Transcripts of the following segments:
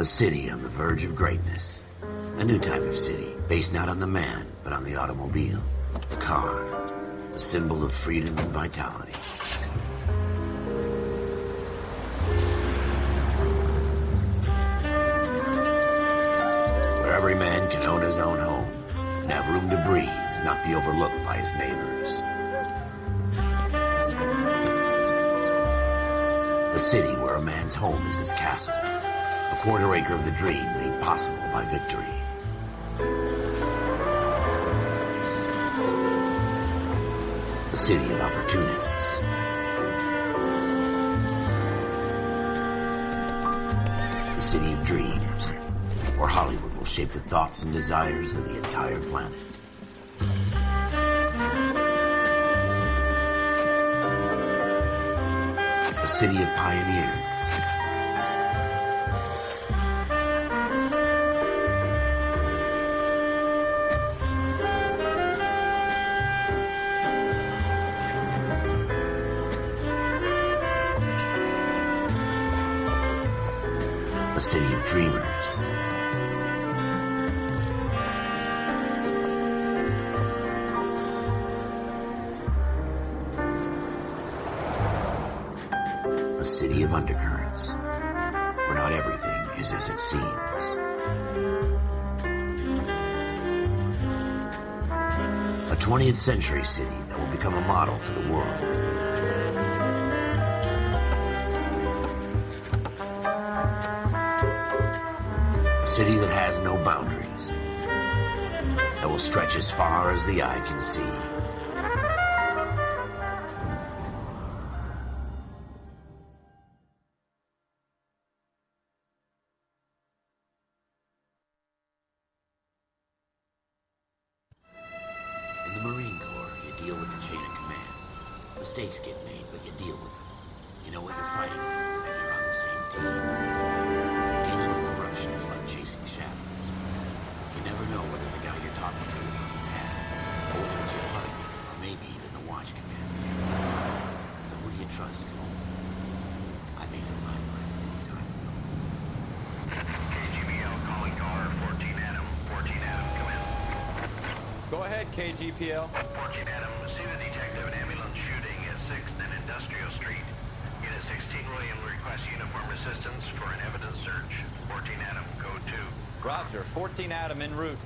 A city on the verge of greatness. A new type of city, based not on the man, but on the automobile. The car. The symbol of freedom and vitality. Where every man can own his own home, and have room to breathe, and not be overlooked by his neighbors. A city where a man's home is his castle. A quarter acre of the dream made possible by victory. A city of opportunists. A city of dreams, where Hollywood will shape the thoughts and desires of the entire planet. A city of pioneers. A city of dreamers. A city of undercurrents, where not everything is as it seems. A 20th century city that will become a model for the world. A city that has no boundaries, that will stretch as far as the eye can see. In the Marine Corps, you deal with the chain of command. Mistakes get made, but you deal with them. You know what you're fighting for, and you're on the same team. Dealing with corruption is like chasing shadows. You never know whether the guy you're talking to is on the path, or whether it's your partner, or maybe even the watch commander. So who do you trust, Cole? I made up my mind a long time ago. KGPL calling caller 14 Adam. 14 Adam, come in. Go ahead, KGPL. 14 Adam, see the detective an ambulance shooting at 6th and Industrial Street. Unit 16 William requests uniform assistance for an evidence search. 14 Adam, code 2. Roger, 14 Adam en route.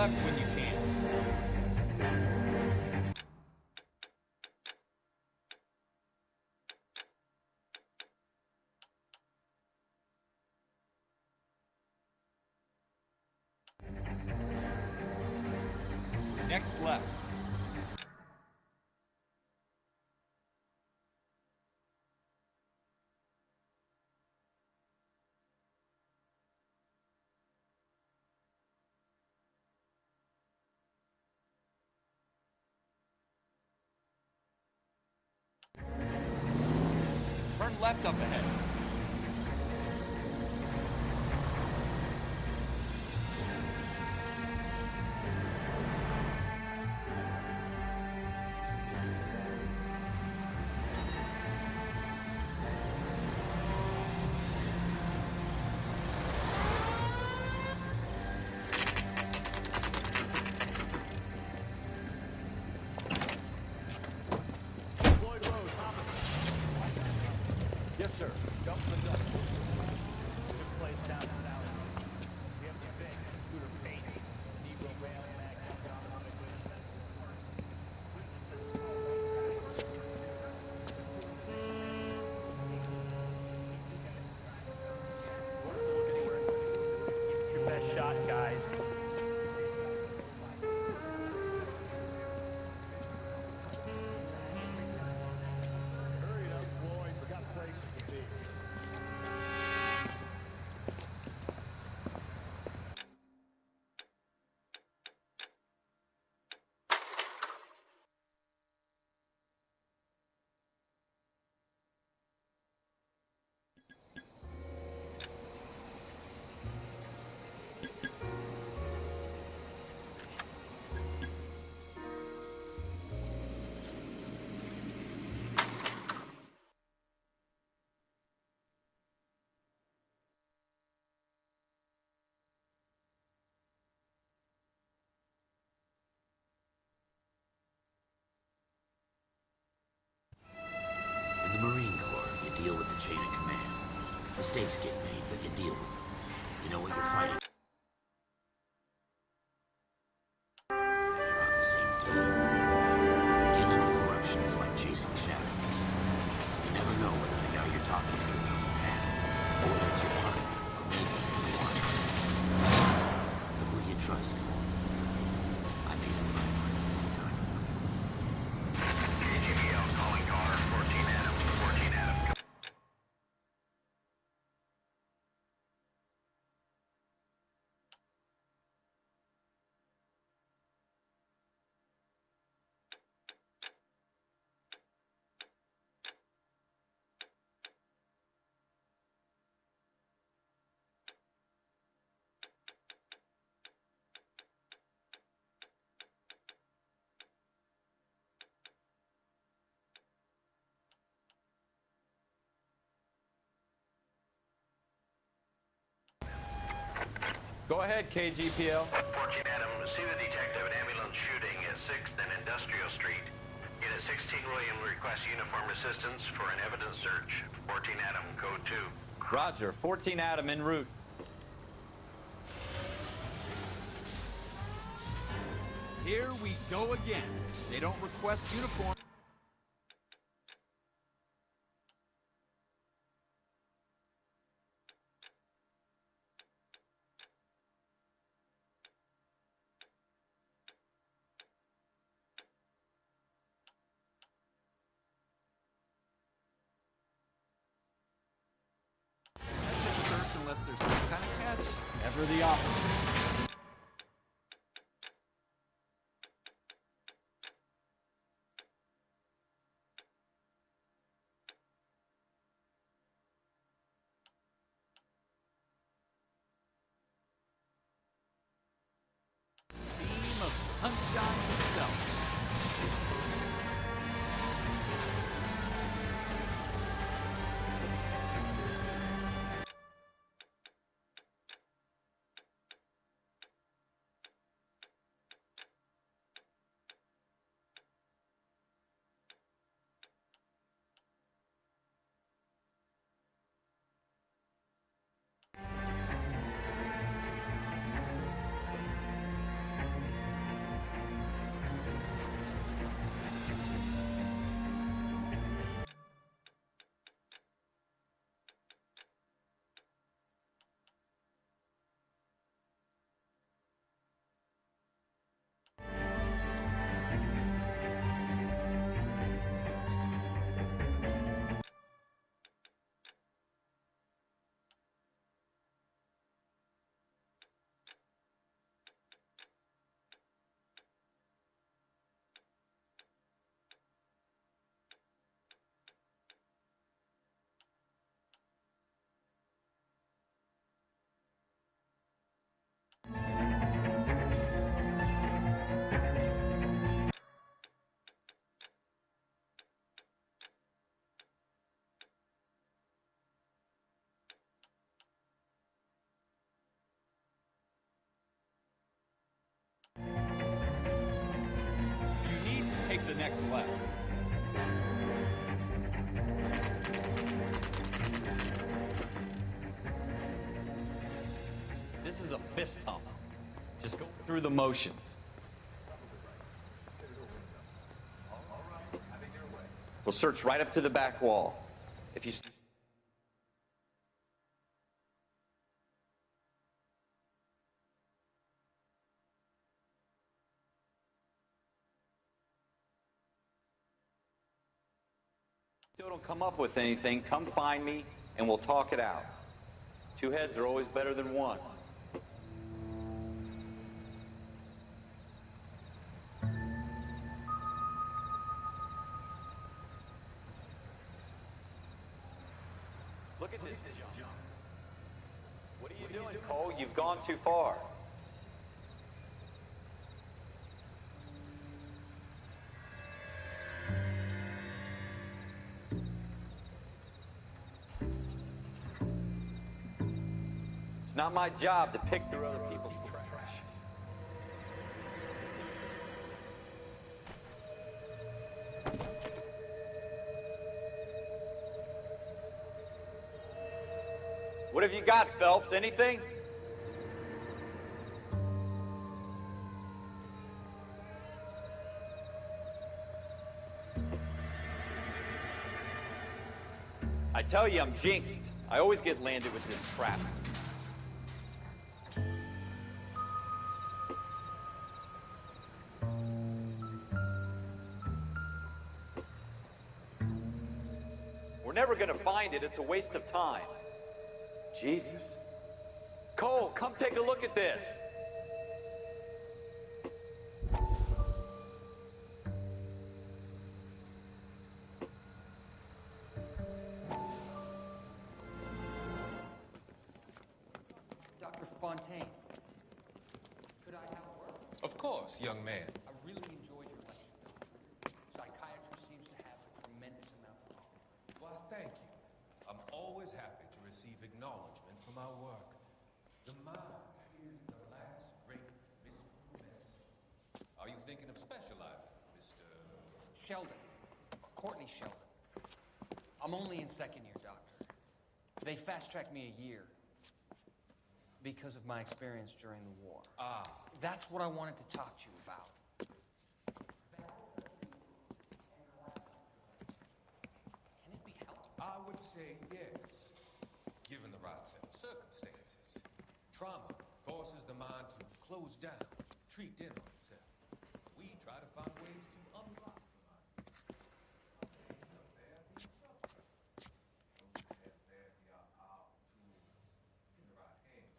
left when you can. Next left. Turn left up ahead. Yes, sir. Dump the duck. Good place down and out. We have the thing. Scooter paint. Negro rail mag. Give it your best shot, guys. Hurry up, Floyd. We got places to be. In the Marine Corps, you deal with the chain of command. Mistakes get made, but you deal with them. You know what you're fighting for, and you're on the same team. But dealing with corruption is like chasing shadows. You never know whether the guy you're talking to is on the path, or whether it's your partner, or maybe your wife. So who do you trust? I made up my mind a long time ago. KGPL calling car 14 Adam. 14 Adam. Go ahead, KGPL. 14 Adam, see the detective at ambulance shooting at 6th and Industrial Street. Unit 16 William requests uniform assistance for an evidence search. 14 Adam, code 2. Roger. 14 Adam en route. Here we go again. They don't request uniform. Search unless there's some kind of catch. Ever the opposite. Beam of sunshine itself. next left. This is a fist hump. Just go through the motions. We'll search right up to the back wall. If you... still don't come up with anything, come find me and we'll talk it out. Two heads are always better than one. Look at this jump. What are you doing, Cole? You've gone too far. It's not my job to pick through other people's trash. What have you got, Phelps? Anything? I tell you, I'm jinxed. I always get landed with this crap. We're never gonna find it. It's a waste of time. Jesus. Cole, come take a look at this. Dr. Fontaine, could I have a word? Of course, young man. I really enjoyed your lecture. Psychiatry seems to have a tremendous amount to offer. Well, thank you. I'm always happy to receive acknowledgement for my work. The mind is the last great mystical medicine. Are you thinking of specializing, Mr. Sheldon. Courtney Sheldon. I'm only in second year, doctor. They fast-tracked me a year because of my experience during the war. Ah, That's what I wanted to talk to you about. Can it be helped? I would say yes, given the right set of circumstances. Trauma forces the mind to close down, treat in on itself. We try to find ways to unlock the mind. Therapy are powerful tools in the right hands.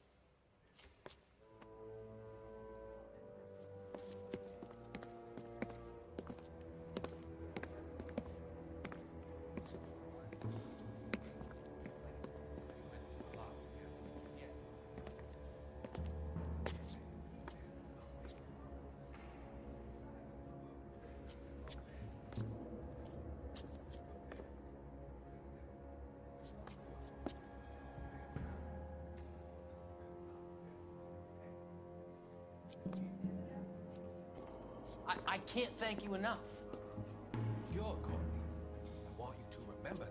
I can't thank you enough. You're Courtney. I want you to remember that.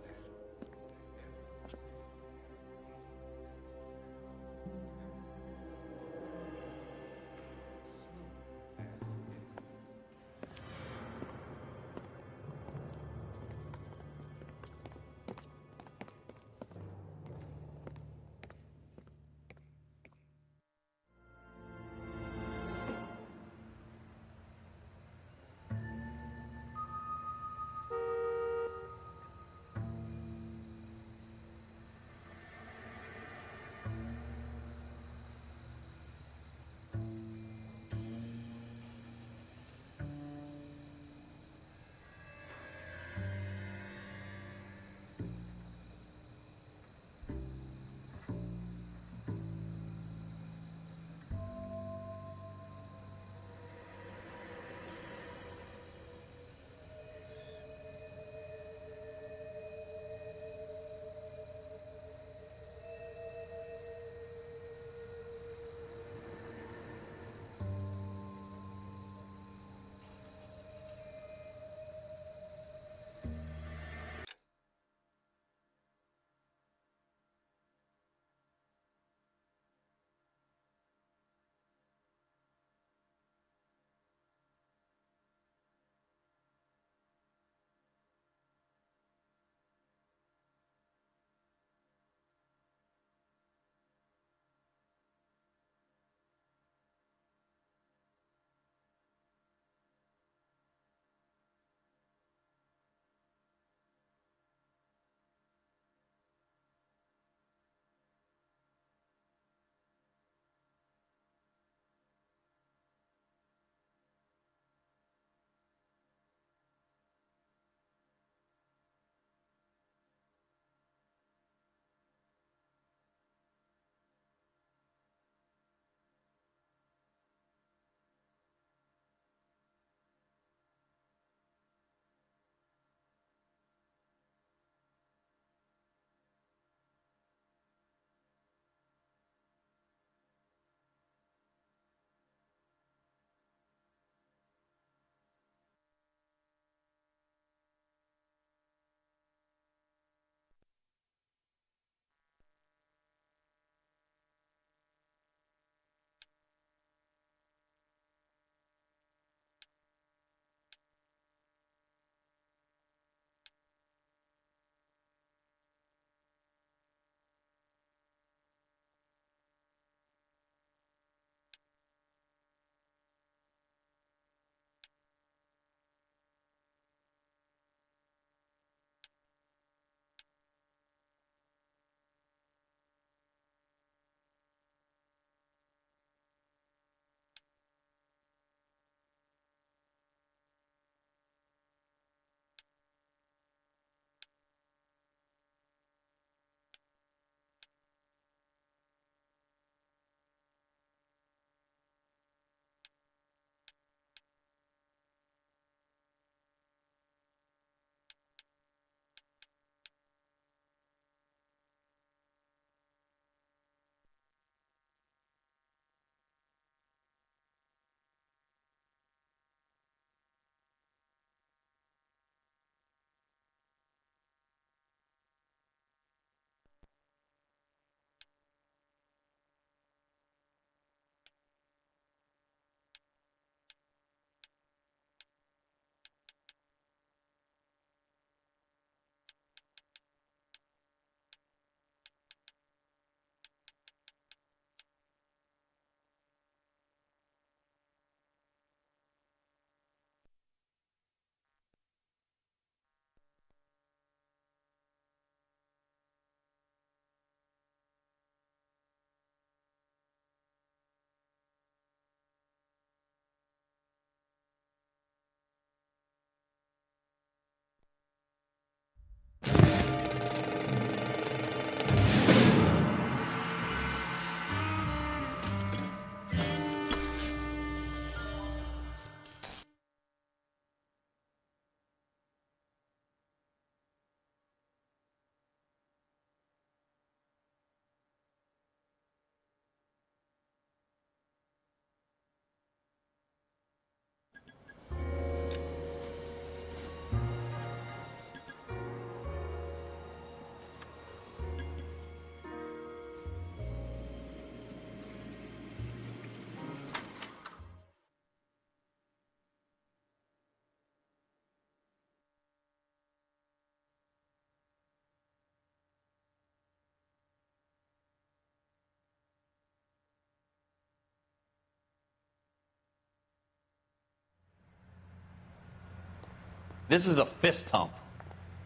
This is a fist hump.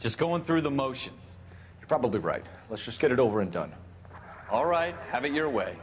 Just going through the motions. You're probably right. Let's just get it over and done. All right, have it your way.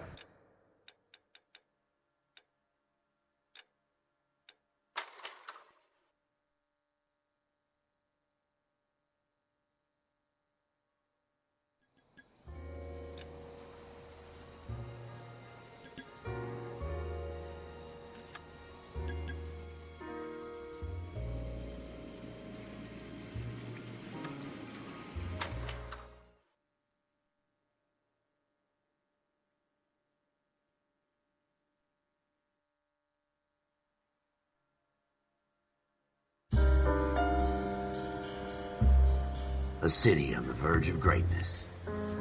A city on the verge of greatness.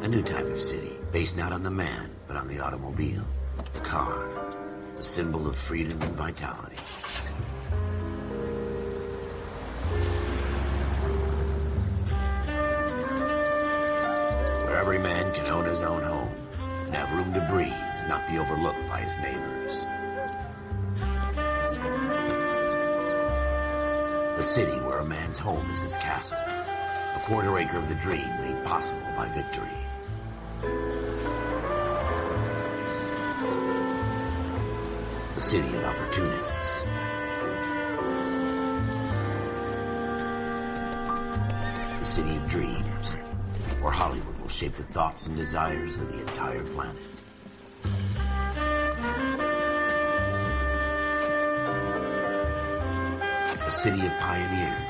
A new type of city, based not on the man, but on the automobile. The car. A symbol of freedom and vitality. Where every man can own his own home, and have room to breathe, and not be overlooked by his neighbors. A city where a man's home is his castle. A quarter acre of the dream made possible by victory. A city of opportunists. A city of dreams, where Hollywood will shape the thoughts and desires of the entire planet. A city of pioneers.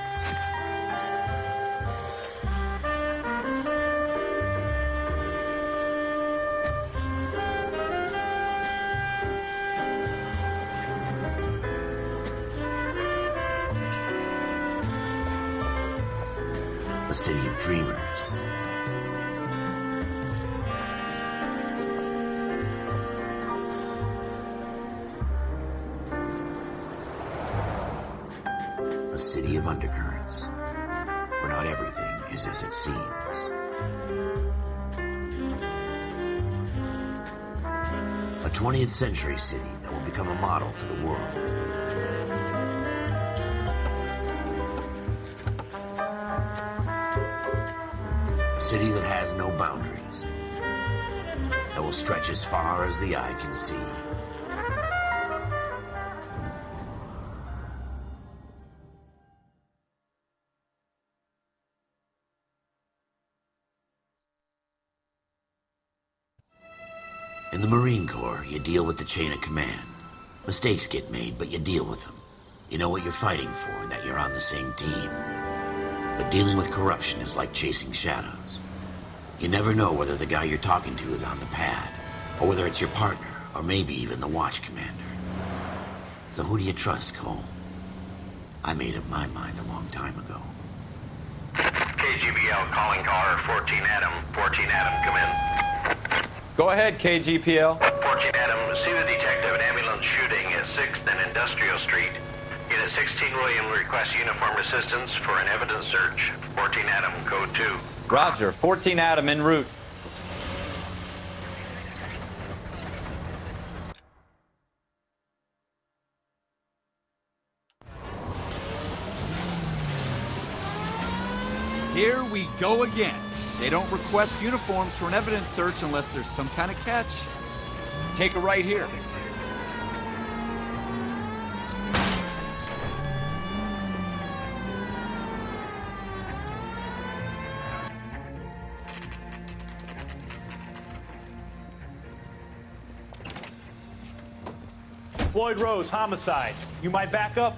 A city of dreamers. A city of undercurrents, where not everything is as it seems. A 20th century city that will become a model for the world. A city that has no boundaries, that will stretch as far as the eye can see. In the Marine Corps, you deal with the chain of command. Mistakes get made, but you deal with them. You know what you're fighting for and that you're on the same team. But dealing with corruption is like chasing shadows. You never know whether the guy you're talking to is on the pad, or whether it's your partner, or maybe even the watch commander. So who do you trust, Cole? I made up my mind a long time ago. KGBL calling caller 14 Adam. 14 Adam, come in. Go ahead, KGPL. 14 Adam, see the detective, an ambulance shooting at 6th and Industrial Street. Unit 16 William requests uniform assistance for an evidence search. 14 Adam, code 2. Roger, 14 Adam en route. Here we go again. They don't request uniforms for an evidence search unless there's some kind of catch. Take a right here. Floyd Rose, homicide. You my backup?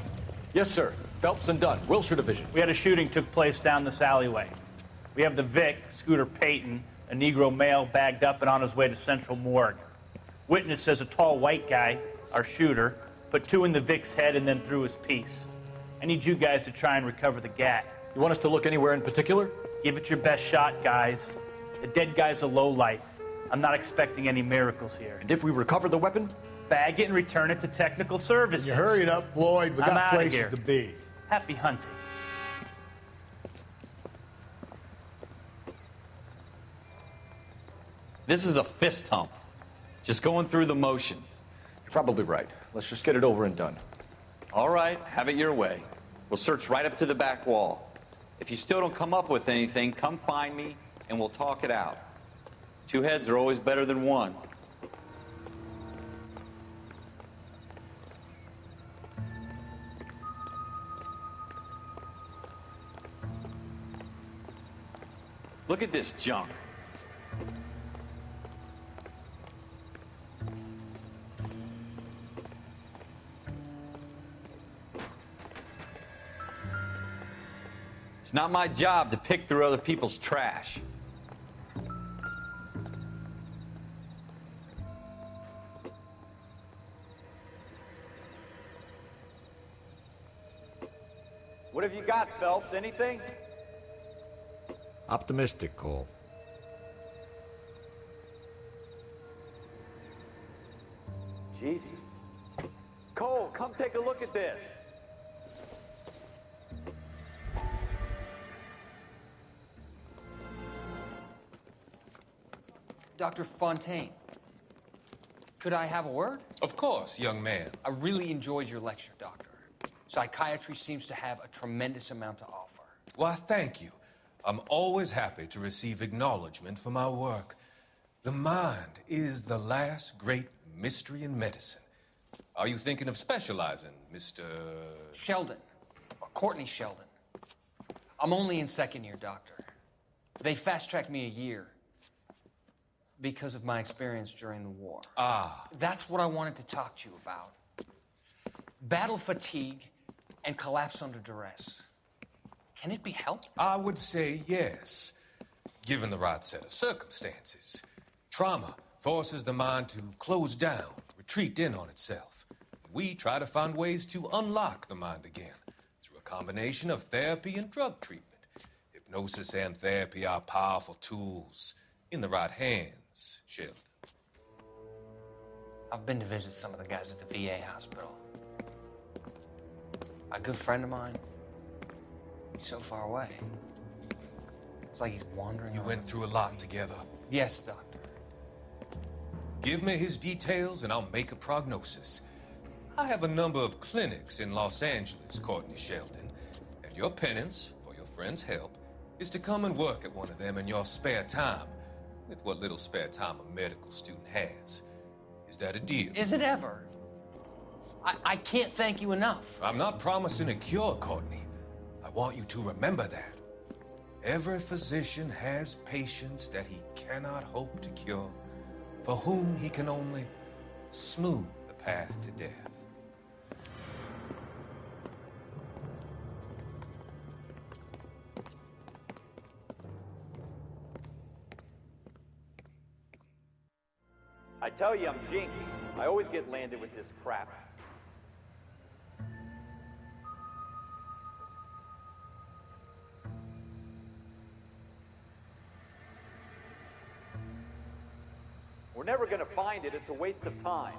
Yes, sir. Phelps and Dunn, Wilshire Division. We had a shooting took place down this alleyway. We have the Vic, Scooter Payton, a Negro male bagged up and on his way to Central Morgue. Witness says a tall white guy, our shooter, put 2 in the Vic's head and then threw his piece. I need you guys to try and recover the gat. You want us to look anywhere in particular? Give it your best shot, guys. The dead guy's a lowlife. I'm not expecting any miracles here. And if we recover the weapon? Bag it and return it to technical services. You hurry it up, Floyd. We I'm got outta places here. to be. Happy hunting. This is a fist hump. Just going through the motions. You're probably right. Let's just get it over and done. All right, have it your way. We'll search right up to the back wall. If you still don't come up with anything, come find me and we'll talk it out. Two heads are always better than one. Look at this junk. It's not my job to pick through other people's trash. What have you got, Phelps? Anything? Optimistic, Cole. Jesus. Cole, come take a look at this. Dr. Fontaine, could I have a word? Of course, young man. I really enjoyed your lecture, Doctor. Psychiatry seems to have a tremendous amount to offer. Why, thank you. I'm always happy to receive acknowledgement for my work. The mind is the last great mystery in medicine. Are you thinking of specializing, Mr. Sheldon, or Courtney Sheldon. I'm only in second year, Doctor. They fast-tracked me a year because of my experience during the war. Ah. That's what I wanted to talk to you about. Battle fatigue and collapse under duress. Can it be helped? I would say yes, given the right set of circumstances. Trauma forces the mind to close down, retreat in on itself. We try to find ways to unlock the mind again through a combination of therapy and drug treatment. Hypnosis and therapy are powerful tools in the right hands, Sheldon. I've been to visit some of the guys at the VA hospital. A good friend of mine, he's so far away. It's like he's wandering You around. went through a lot together. Yes, Doctor. Give me his details and I'll make a prognosis. I have a number of clinics in Los Angeles, Courtney Sheldon, and your penance for your friend's help is to come and work at one of them in your spare time, with what little spare time a medical student has. Is that a deal? Is it ever? I can't thank you enough. I'm not promising a cure, Courtney. I want you to remember that. Every physician has patients that he cannot hope to cure, for whom he can only smooth the path to death. I tell you, I'm jinxed. I always get landed with this crap. We're never gonna find it. It's a waste of time.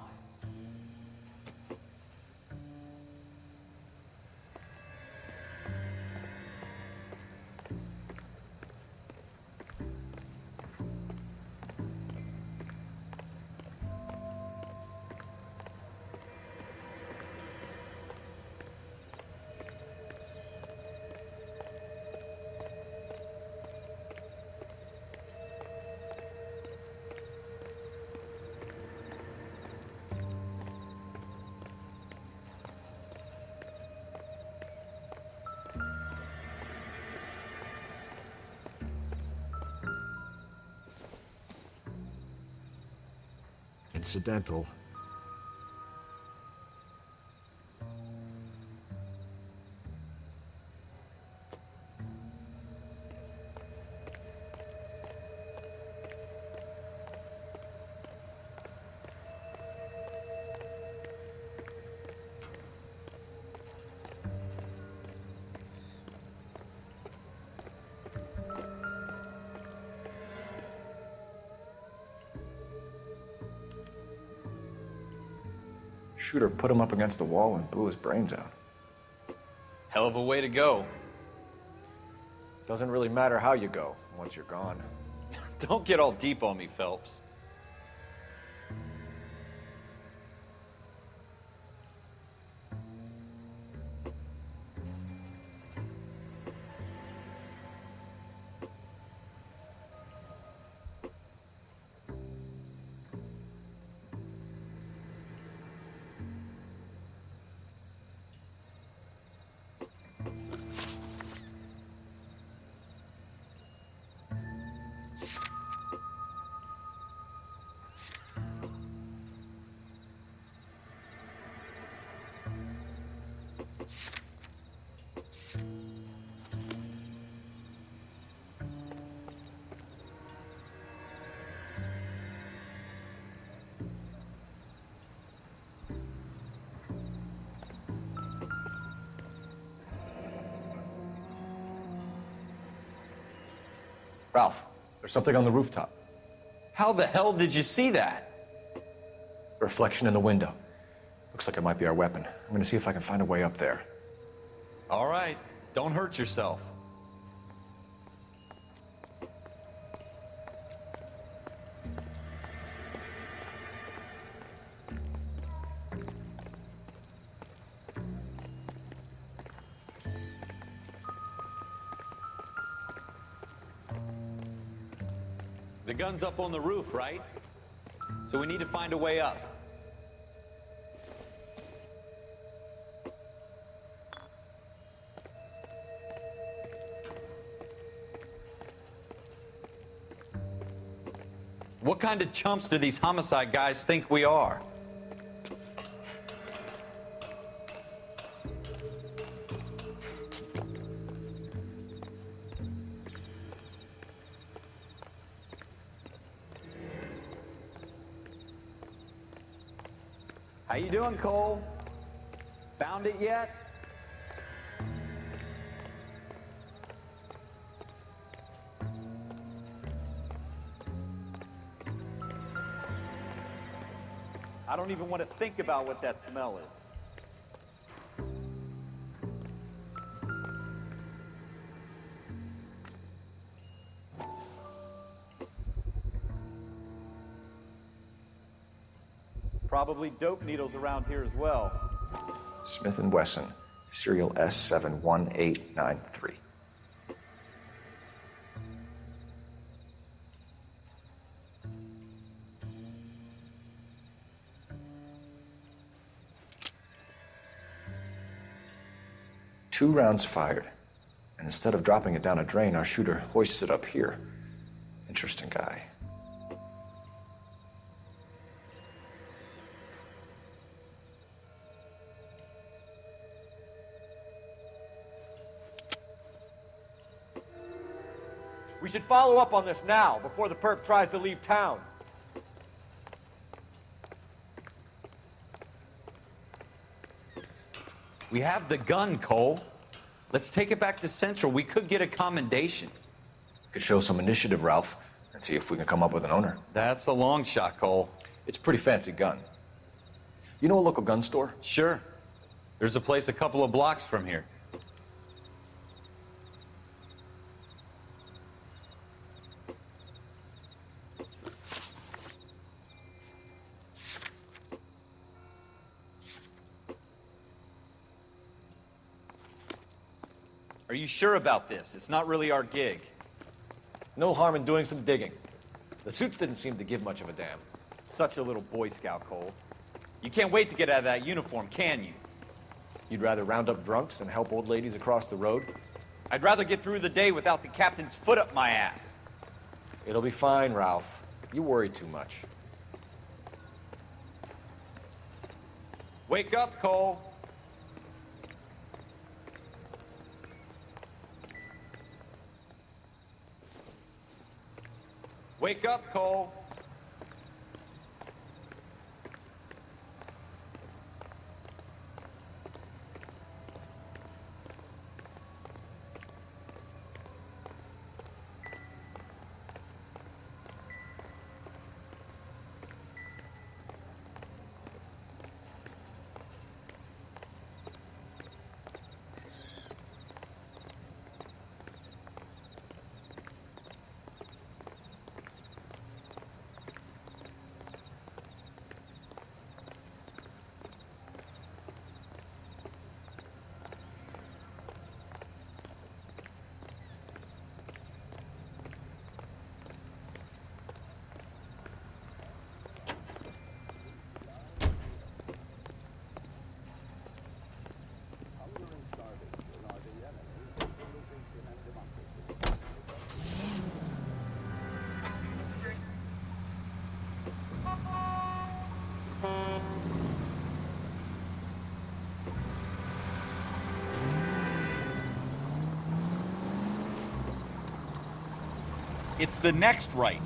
Incidental. Shooter put him up against the wall and blew his brains out. Hell of a way to go. Doesn't really matter how you go once you're gone. Don't get all deep on me, Phelps. Ralph, there's something on the rooftop. How the hell did you see that? A reflection in the window. Looks like it might be our weapon. I'm gonna see if I can find a way up there. All right, don't hurt yourself. The gun's up on the roof, right? So we need to find a way up. What kind of chumps do these homicide guys think we are? How you doing, Cole? Found it yet? I don't even want to think about what that smell is. Probably dope needles around here as well. Smith & Wesson, serial S71893. Two rounds fired, and instead of dropping it down a drain, our shooter hoists it up here. Interesting guy. We should follow up on this now, before the perp tries to leave town. We have the gun, Cole. Let's take it back to Central. We could get a commendation. Could show some initiative, Ralph, and see if we can come up with an owner. That's a long shot, Cole. It's a pretty fancy gun. You know a local gun store? Sure. There's a place a couple of blocks from here. Are you sure about this? It's not really our gig. No harm in doing some digging. The suits didn't seem to give much of a damn. Such a little Boy Scout, Cole. You can't wait to get out of that uniform, can you? You'd rather round up drunks and help old ladies across the road? I'd rather get through the day without the captain's foot up my ass. It'll be fine, Ralph. You worry too much. Wake up, Cole. Wake up, Cole. It's the next right.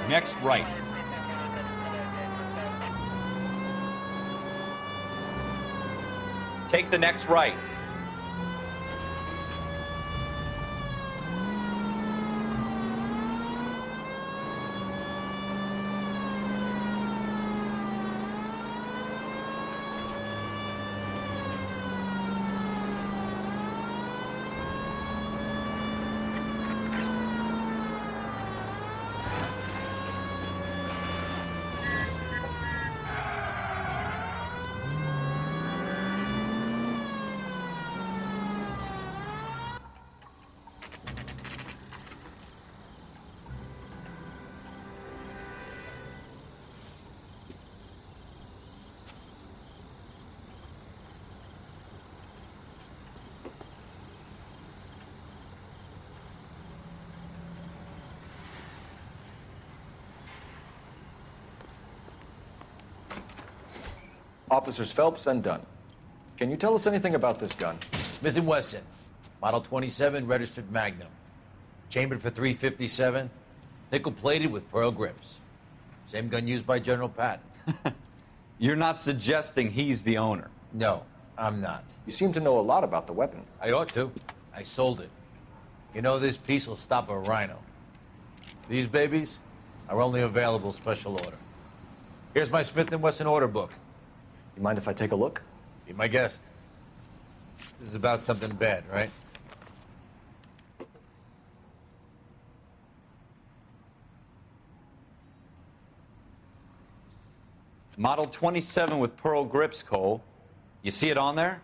Next right. Take the next right. Officers Phelps and Dunn. Can you tell us anything about this gun? Smith & Wesson, Model 27, registered Magnum. Chambered for .357, nickel-plated with pearl grips. Same gun used by General Patton. You're not suggesting he's the owner? No, I'm not. You seem to know a lot about the weapon. I ought to. I sold it. You know, this piece will stop a rhino. These babies are only available special order. Here's my Smith & Wesson order book. You mind if I take a look? Be my guest. This is about something bad, right? Model 27 with pearl grips, Cole. You see it on there?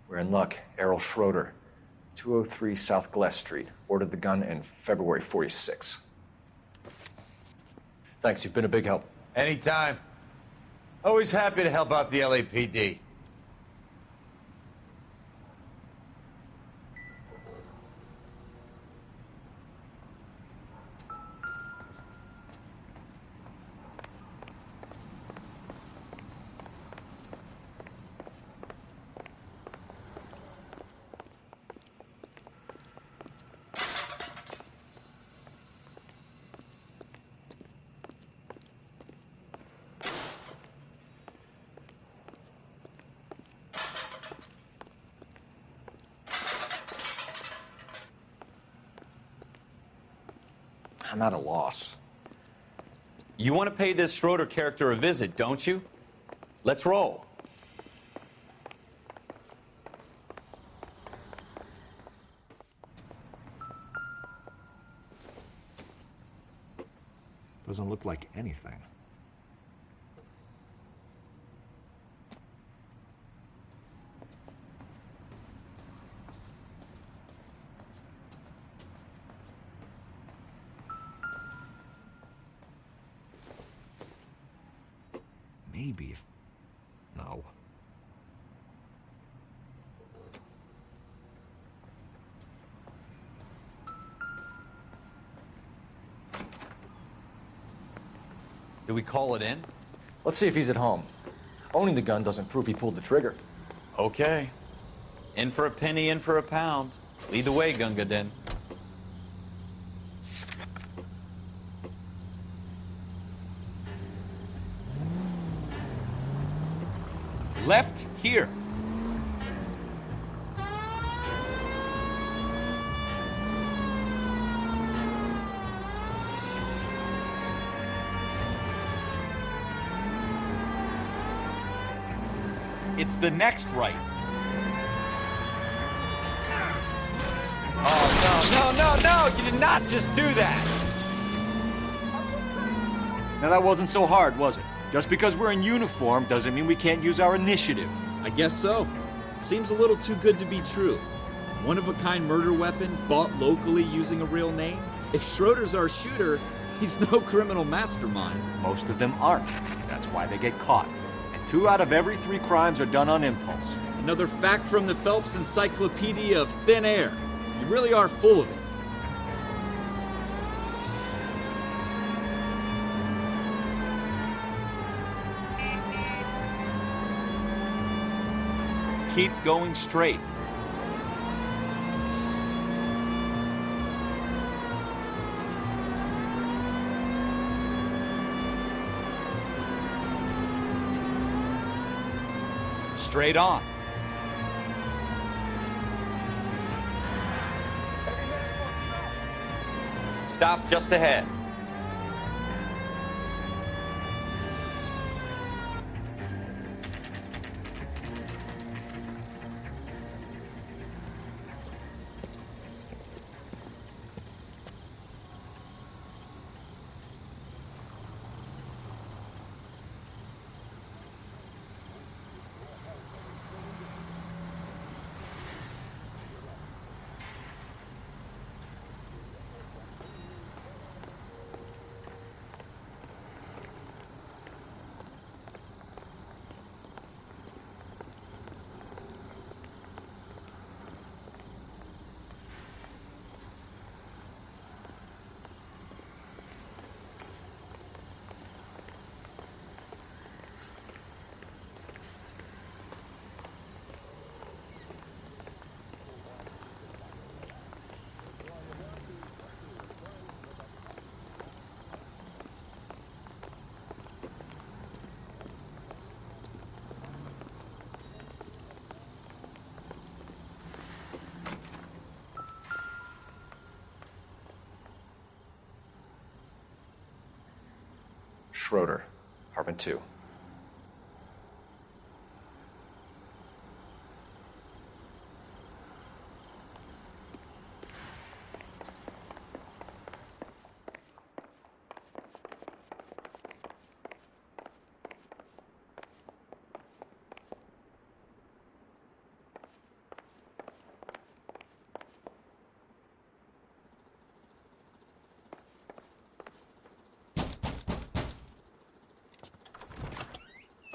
We're in luck. Errol Schroeder, 203 South Glass Street. Ordered the gun in February '46. Thanks, you've been a big help. Anytime. Always happy to help out the LAPD. I'm at a loss. You want to pay this Schroeder character a visit, don't you? Let's roll. Doesn't look like anything. Maybe if... No. Do we call it in? Let's see if he's at home. Owning the gun doesn't prove he pulled the trigger. Okay. In for a penny, in for a pound. Lead the way, Gunga Din. Left here. It's the next right. Oh, no! You did not just do that! Now that wasn't so hard, was it? Just because we're in uniform doesn't mean we can't use our initiative. I guess so. Seems a little too good to be true. One-of-a-kind murder weapon bought locally using a real name? If Schroeder's our shooter, he's no criminal mastermind. Most of them aren't. That's why they get caught. And 2 out of every 3 crimes are done on impulse. Another fact from the Phelps Encyclopedia of Thin Air. You really are full of it. Keep going straight. Straight on. Stop just ahead. Schroeder, apartment 2.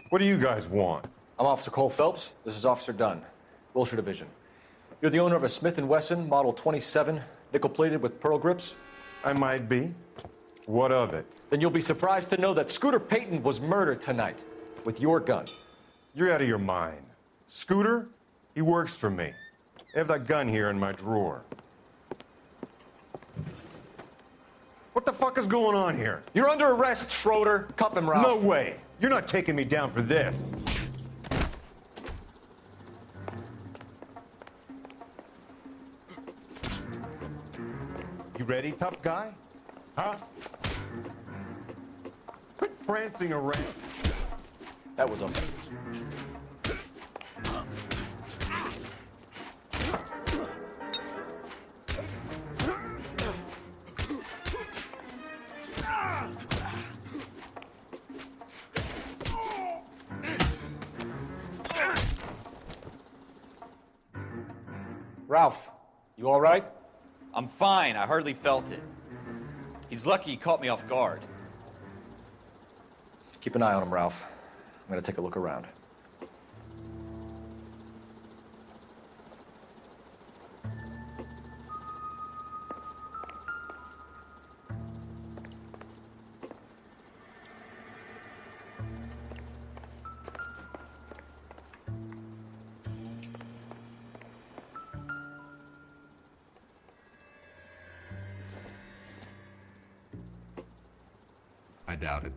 What do you guys want? I'm Officer Cole Phelps. This is Officer Dunn, Wilshire Division. You're the owner of a Smith & Wesson Model 27, nickel-plated with pearl grips? I might be. What of it? Then you'll be surprised to know that Scooter Payton was murdered tonight with your gun. You're out of your mind. Scooter? He works for me. I have that gun here in my drawer. What the fuck is going on here? You're under arrest, Schroeder. Cuff him, Ralph. No way. You're not taking me down for this. You ready, tough guy? Huh? Quit prancing around. That was okay. Ralph, you all right? I'm fine. I hardly felt it. He's lucky he caught me off guard. Keep an eye on him, Ralph. I'm gonna take a look around. I doubt it.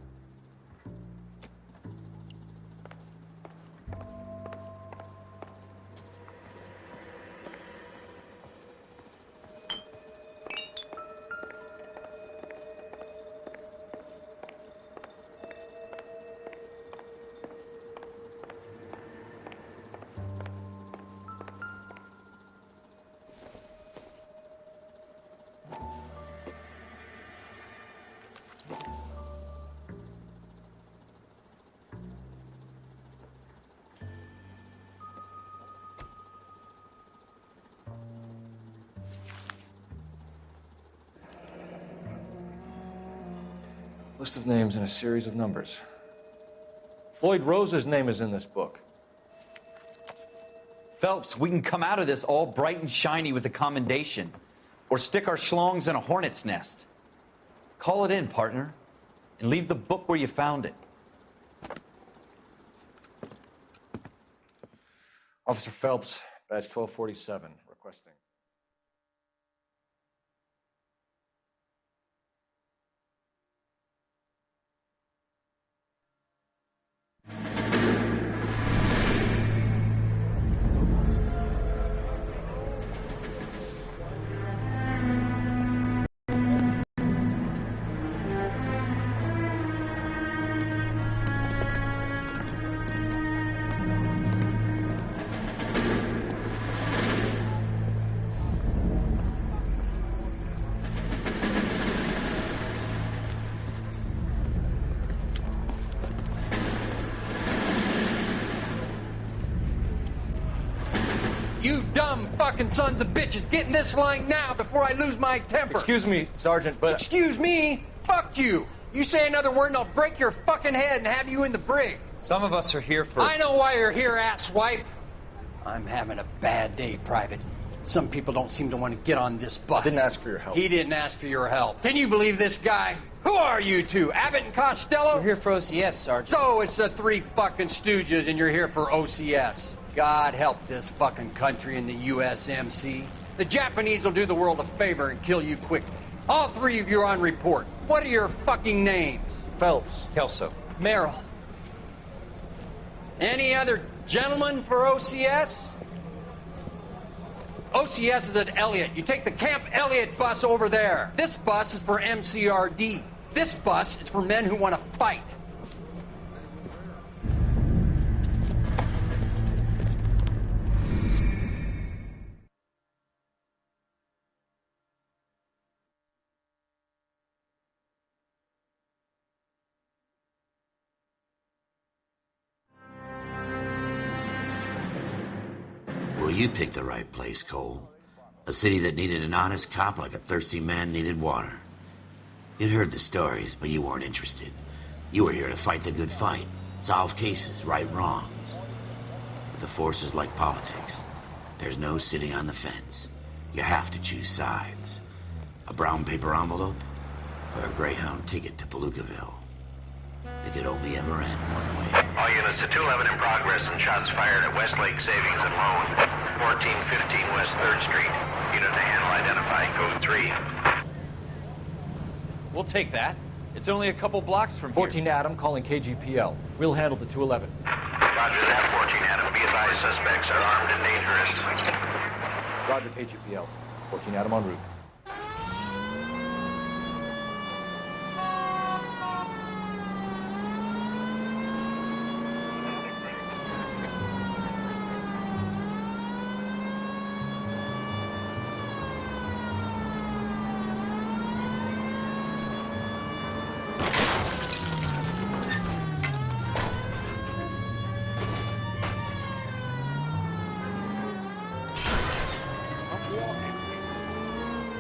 List of names and a series of numbers. Floyd Rose's name is in this book. Phelps, we can come out of this all bright and shiny with a commendation, or stick our schlongs in a hornet's nest. Call it in, partner, and leave the book where you found it. Officer Phelps, badge 1247, requesting. You dumb fucking sons of bitches, get in this line now before I lose my temper. Excuse me, Sergeant, but... Excuse me? Fuck you. You say another word and I'll break your fucking head and have you in the brig. Some of us are here for... I know why you're here, asswipe. I'm having a bad day, Private. Some people don't seem to want to get on this bus. I didn't ask for your help. He didn't ask for your help. Can you believe this guy? Who are you two? Abbott and Costello? We're here for OCS, Sergeant. So it's the three fucking stooges and you're here for OCS. God help this fucking country and the USMC. The Japanese will do the world a favor and kill you quickly. All three of you are on report. What are your fucking names? Phelps. Kelso. Merrill. Any other gentlemen for OCS? OCS is at Elliott. You take the Camp Elliott bus over there. This bus is for MCRD. This bus is for men who want to fight. Well, you picked the right place, Cole. A city that needed an honest cop like a thirsty man needed water. You'd heard the stories, but you weren't interested. You were here to fight the good fight, solve cases, right wrongs. But the force is like politics. There's no sitting on the fence. You have to choose sides. A brown paper envelope or a Greyhound ticket to Palookaville. It could only ever end one way. All units to 211 in progress and shots fired at Westlake Savings and Loan, 1415 West 3rd Street. Unit to handle identifying code 3. We'll take that. It's only a couple blocks from 14 Adam calling KGPL. We'll handle the 211. Roger that, 14 Adam. Be advised, suspects are armed and dangerous. Roger, KGPL. 14 Adam en route.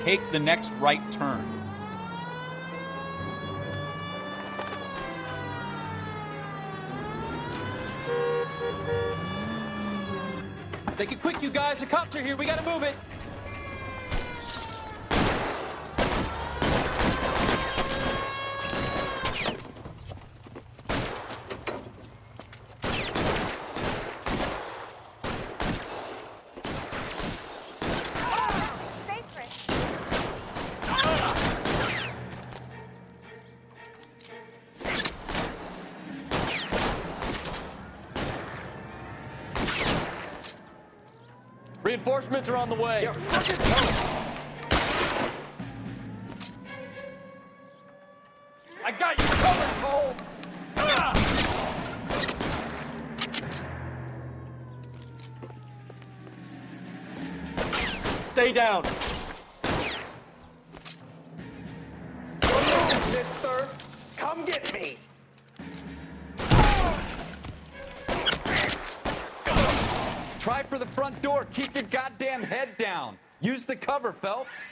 Take the next right turn. Make it quick, you guys. The cops are here. We gotta move it. Reinforcements are on the way. I got you covered, Cole. Stay down. Mister, come get me. Try for the front door. Keep your goddamn head down. Use the cover, Phelps.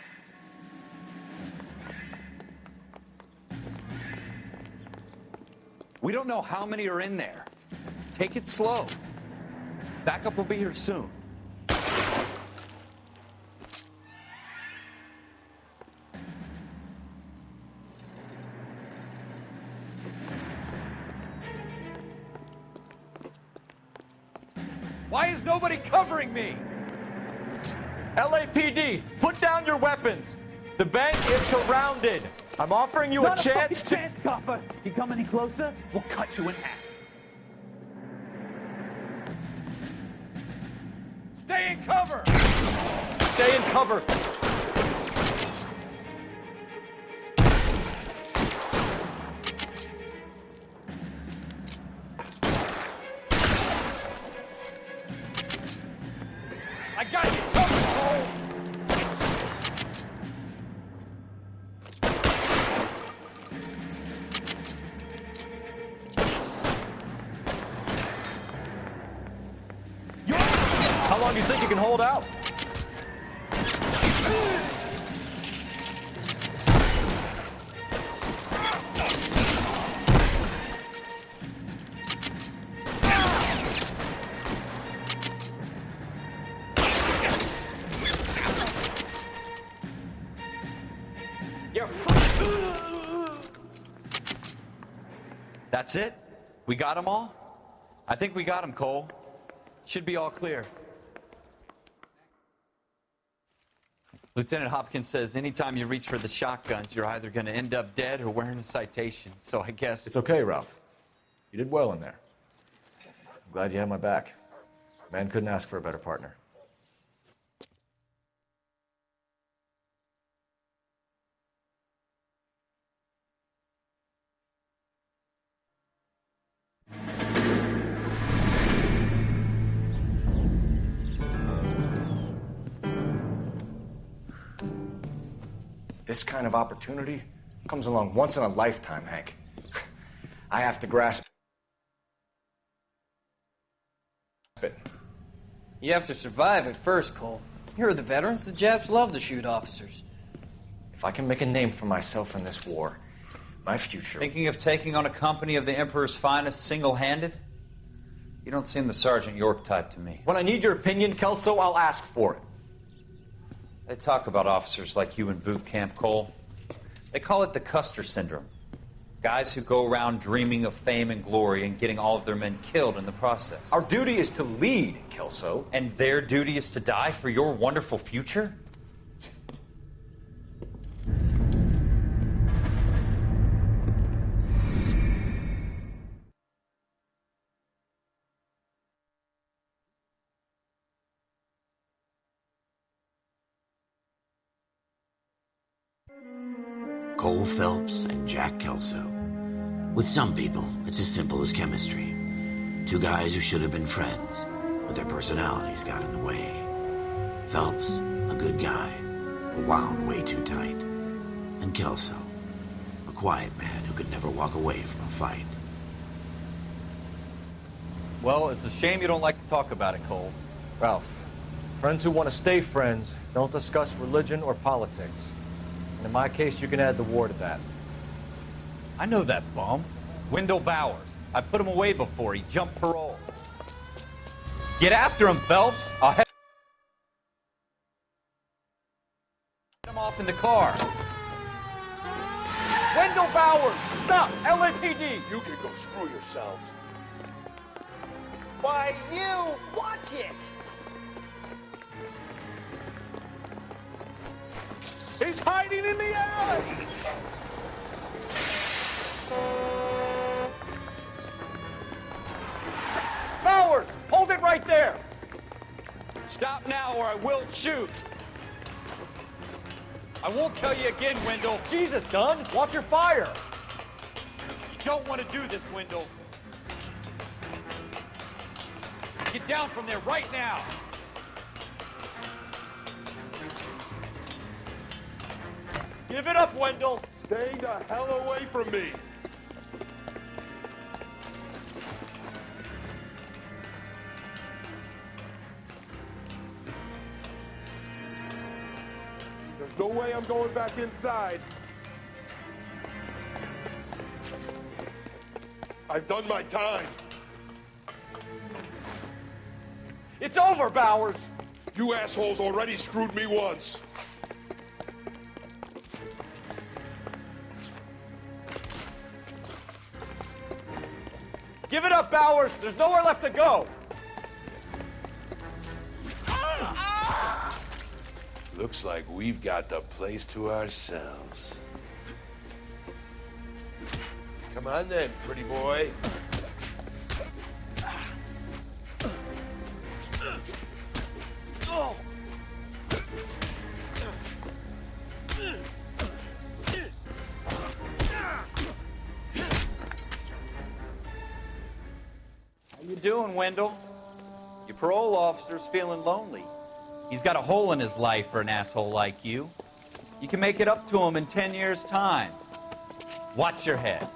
We don't know how many are in there. Take it slow. Backup will be here soon. Why is nobody covering me? LAPD, put down your weapons. The bank is surrounded. I'm offering you a chance to... chance, copper. You come any closer, we'll cut you in half. Stay in cover! Stay in cover. I got you covered, Cole! How long do you think you can hold out? That's it? We got them all? I think we got them, Cole. Should be all clear. Lieutenant Hopkins says anytime you reach for the shotguns, you're either going to end up dead or wearing a citation. So I guess... It's okay, Ralph. You did well in there. I'm glad you had my back. Man couldn't ask for a better partner. This kind of opportunity comes along once in a lifetime, Hank. I have to grasp it. You have to survive at first, Cole. Here are the veterans. The Japs love to shoot officers. If I can make a name for myself in this war, my future... Thinking of taking on a company of the Emperor's finest single-handed? You don't seem the Sergeant York type to me. When I need your opinion, Kelso, I'll ask for it. They talk about officers like you in boot camp, Cole. They call it the Custer syndrome. Guys who go around dreaming of fame and glory and getting all of their men killed in the process. Our duty is to lead, Kelso. And their duty is to die for your wonderful future? Cole Phelps and Jack Kelso. With some people, it's as simple as chemistry. Two guys who should have been friends, but their personalities got in the way. Phelps, a good guy, but wound way too tight. And Kelso, a quiet man who could never walk away from a fight. Well, it's a shame you don't like to talk about it, Cole. Ralph, friends who want to stay friends don't discuss religion or politics. And in my case, you can add the war to that. I know that bum. Wendell Bowers. I put him away before. He jumped parole. Get after him, Phelps. I'll head him off in the car. Wendell Bowers! Stop! LAPD! You can go screw yourselves. Why, you! Watch it! He's hiding in the alley! Bowers! Hold it right there! Stop now or I will shoot. I won't tell you again, Wendell. Jesus, Dunn! Watch your fire! You don't want to do this, Wendell. Get down from there right now. Give it up, Wendell! Stay the hell away from me! There's no way I'm going back inside. I I've done my time. It's over, Bowers! You assholes already screwed me once. Give it up, Bowers! There's nowhere left to go! Looks like we've got the place to ourselves. Come on then, pretty boy. How you doing, Wendell? Your parole officer's feeling lonely. He's got a hole in his life for an asshole like you. You can make it up to him in 10 years' time. Watch your head.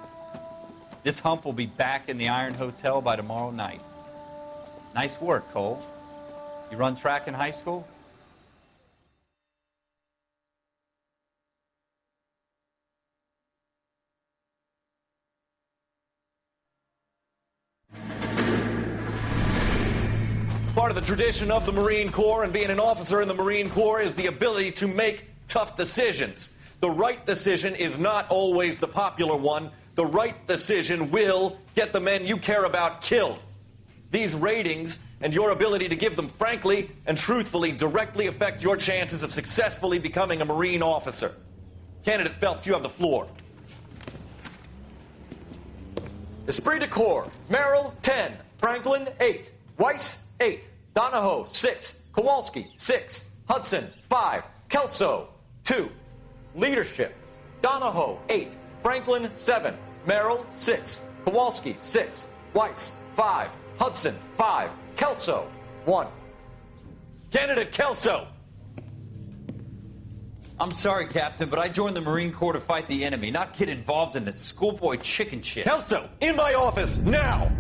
This hump will be back in the Iron Hotel by tomorrow night. Nice work, Cole. You run track in high school? Part of the tradition of the Marine Corps and being an officer in the Marine Corps is the ability to make tough decisions. The right decision is not always the popular one. The right decision will get the men you care about killed. These ratings and your ability to give them frankly and truthfully directly affect your chances of successfully becoming a Marine officer. Candidate Phelps, you have the floor. Esprit de Corps, Merrill, 10. Franklin, 8. Weiss, 8. Donahoe, 6. Kowalski, 6. Hudson, 5. Kelso, 2. Leadership, Donahoe, 8. Franklin, 7. Merrill, 6. Kowalski, 6. Weiss, 5. Hudson, 5. Kelso, 1. Candidate Kelso! I'm sorry, Captain, but I joined the Marine Corps to fight the enemy, not get involved in this schoolboy chicken shit. Kelso, in my office, now!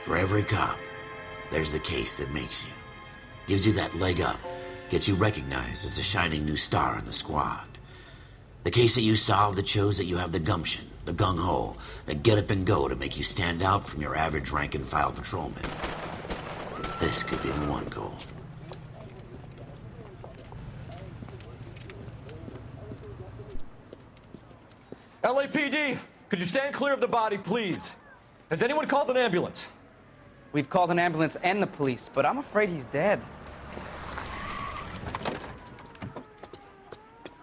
For every cop, there's the case that makes you. Gives you that leg up. Gets you recognized as the shining new star in the squad. The case that you solve that shows that you have the gumption, the gung-ho, the get up and go to make you stand out from your average rank-and-file patrolman. This could be the one, Cole. LAPD, could you stand clear of the body, please? Has anyone called an ambulance? We've called an ambulance and the police, but I'm afraid he's dead.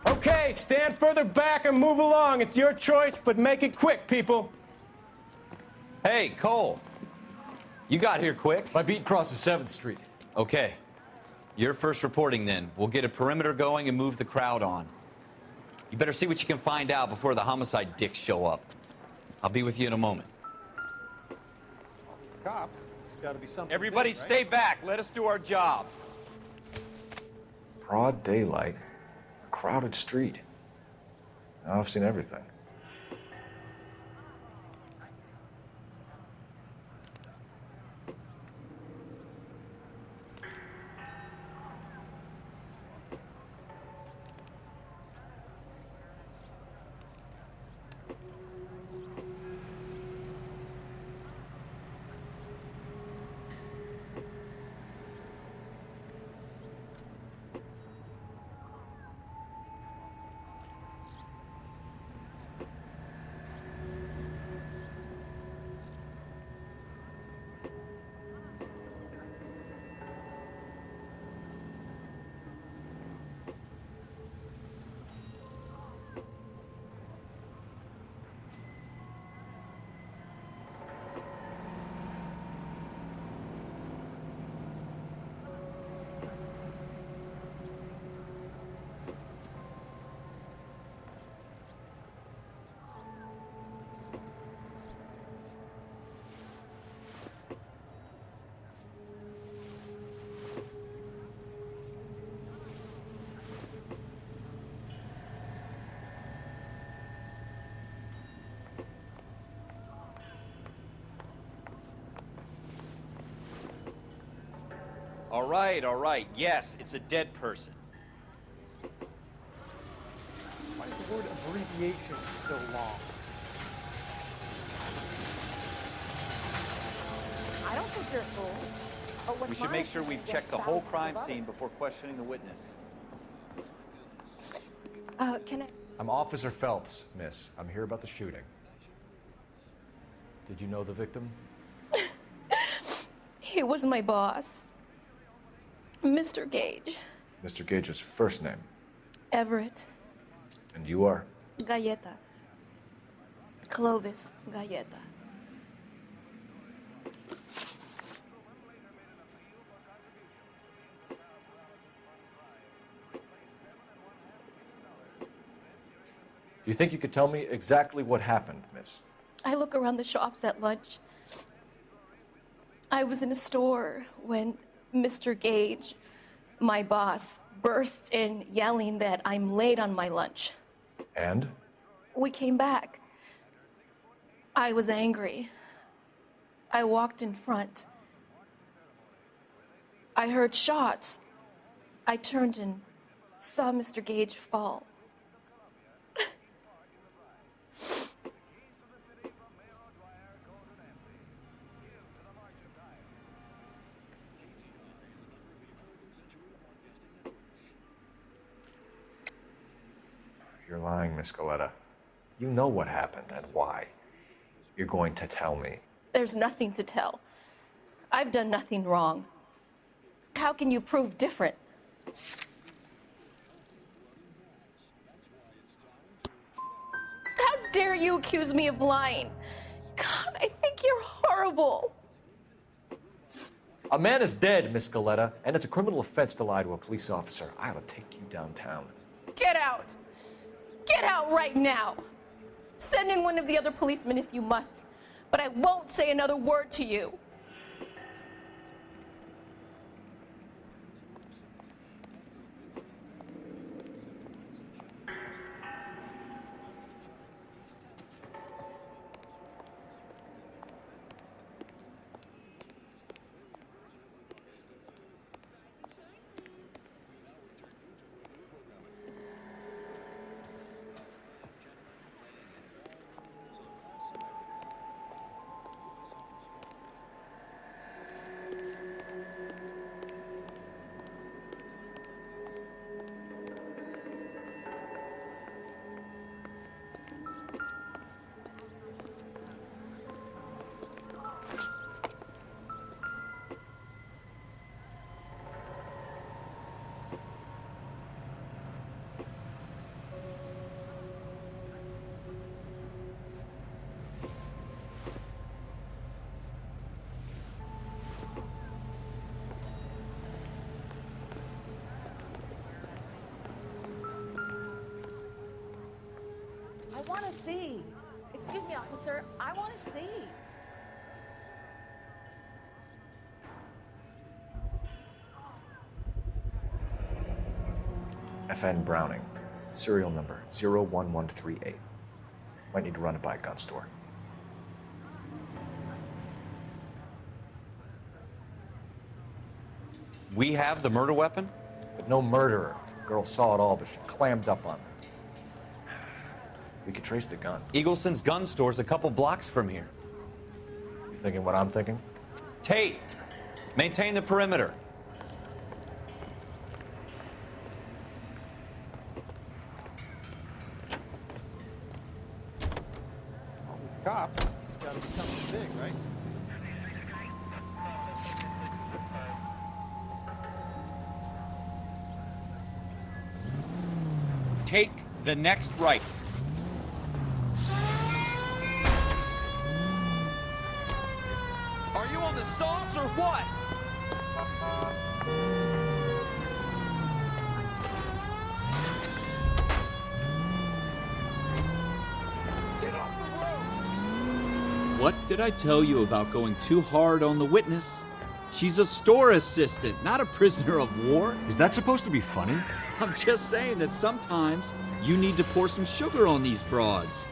Okay, stand further back and move along. It's your choice, but make it quick, people. Hey, Cole. You got here quick. My beat crosses 7th Street. Okay. You're first reporting then. We'll get a perimeter going and move the crowd on. You better see what you can find out before the homicide dicks show up. I'll be with you in a moment. Cops, it's got to be something. Everybody big, right? stay back. Let us do our job. Broad daylight, a crowded street. Now I've seen everything. All right. Yes, it's a dead person. Why is the word abbreviation so long? I don't think you're a fool. But what's We should my make sure we've opinion checked the gets whole thousands crime of scene others. before questioning the witness. Can I? I'm Officer Phelps, miss. I'm here about the shooting. Did you know the victim? He was my boss, Mr. Gage. Mr. Gage's first name. Everett. And you are? Galleta. Clovis Galleta. Do you think you could tell me exactly what happened, miss? I look around the shops at lunch. I was in a store when Mr. Gage, my boss, bursts in yelling that I'm late on my lunch. And? We came back. I was angry. I walked in front. I heard shots. I turned and saw Mr. Gage fall. You're lying, Miss Galleta. You know what happened and why. You're going to tell me. There's nothing to tell. I've done nothing wrong. How can you prove different? How dare you accuse me of lying? God, I think you're horrible. A man is dead, Miss Galleta, and it's a criminal offense to lie to a police officer. I ought to take you downtown. Get out! Get out right now! Send in one of the other policemen if you must, but I won't say another word to you. I want to see. Excuse me, officer. I want to see. FN Browning, serial number 01138. Might need to run it by a gun store. We have the murder weapon? But no murderer. Girl saw it all, but she clammed up on it. We could trace the gun. Eagleson's gun store's a couple blocks from here. You thinking what I'm thinking? Tate, maintain the perimeter. All these cops, it's got to be something big, right? Take the next right. Are you on the sauce or what? What did I tell you about going too hard on the witness? She's a store assistant, not a prisoner of war. Is that supposed to be funny? I'm just saying that sometimes you need to pour some sugar on these broads.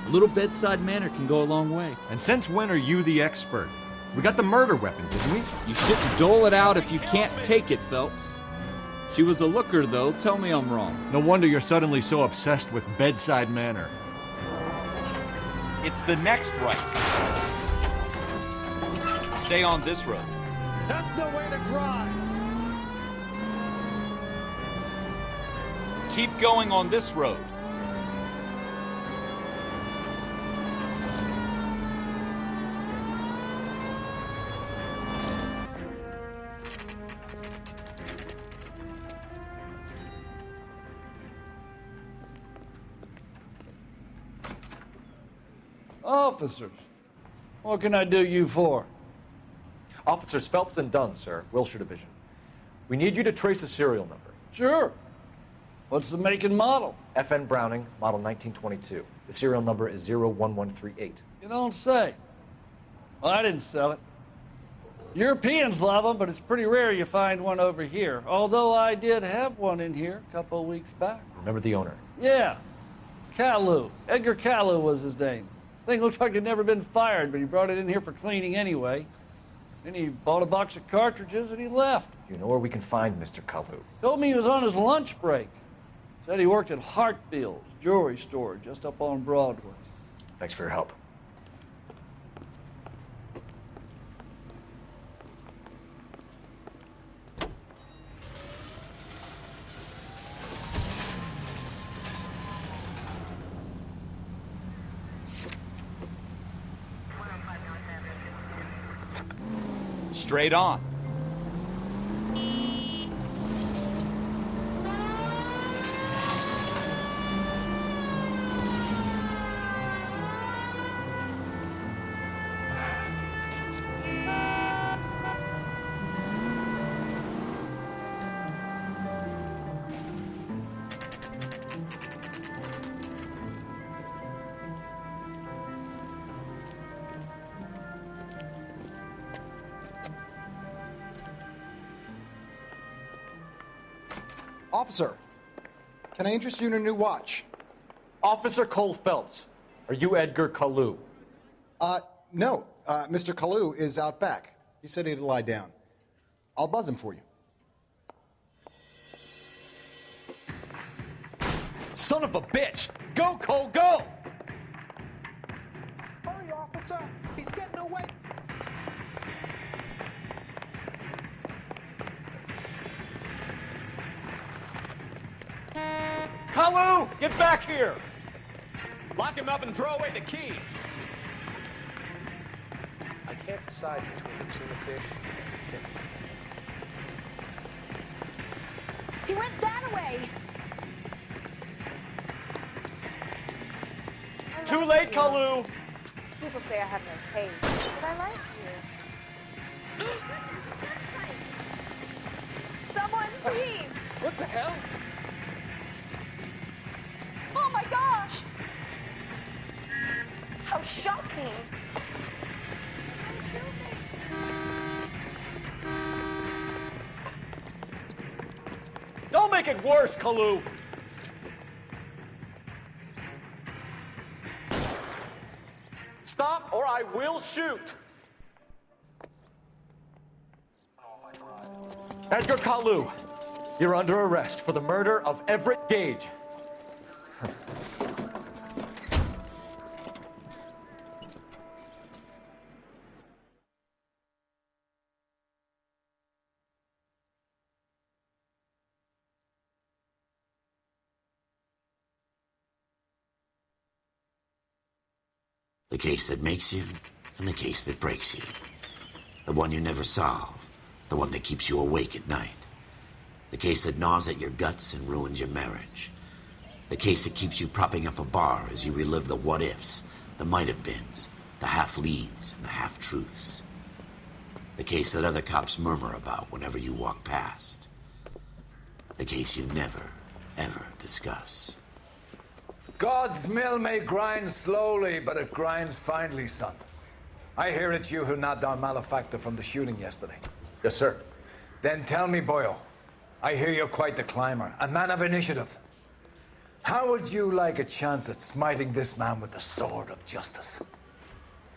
A little bedside manner can go a long way. And since when are you the expert? We got the murder weapon, didn't we? You shouldn't dole it out if you can't take it, Phelps. She was a looker, though. Tell me I'm wrong. No wonder you're suddenly so obsessed with bedside manner. It's the next right. Stay on this road. That's the way to drive. Keep going on this road. Officers, what can I do you for? Officers Phelps and Dunn, sir, Wilshire Division. We need you to trace a serial number. Sure. What's the make and model? FN Browning, model 1922. The serial number is 01138. You don't say. Well, I didn't sell it. Europeans love them, but it's pretty rare you find one over here. Although I did have one in here a couple of weeks back. Remember the owner? Yeah. Caillou. Edgar Caillou was his name. Thing looked like he'd never been fired, but he brought it in here for cleaning anyway. Then he bought a box of cartridges and he left. You know where we can find Mr. Caillou? Told me he was on his lunch break. Said he worked at Hartfield's jewelry store just up on Broadway. Thanks for your help. Straight on. Officer, can I interest you in a new watch? Officer Cole Phelps, are you Edgar Caillou? No. Mr. Caillou is out back. He said he'd lie down. I'll buzz him for you. Son of a bitch! Go, Cole, go! Hurry, officer! He's getting away! Caillou, get back here! Lock him up and throw away the keys. I can't decide between the tuna fish and He went that way. Too late, Caillou! People say I have no taste, but I like you. Someone, please! What the hell? Oh my gosh! How shocking! Don't make it worse, Caillou! Stop or I will shoot! Edgar Caillou, you're under arrest for the murder of Everett Gage. The case that makes you, and the case that breaks you. The one you never solve, the one that keeps you awake at night. The case that gnaws at your guts and ruins your marriage. The case that keeps you propping up a bar as you relive the what-ifs, the might-have-beens, the half-leads, and the half-truths. The case that other cops murmur about whenever you walk past. The case you never, ever discuss. God's mill may grind slowly, but it grinds finely, son. I hear it's you who nabbed our malefactor from the shooting yesterday. Yes, sir. Then tell me, Boyle, I hear you're quite the climber, a man of initiative. How would you like a chance at smiting this man with the sword of justice?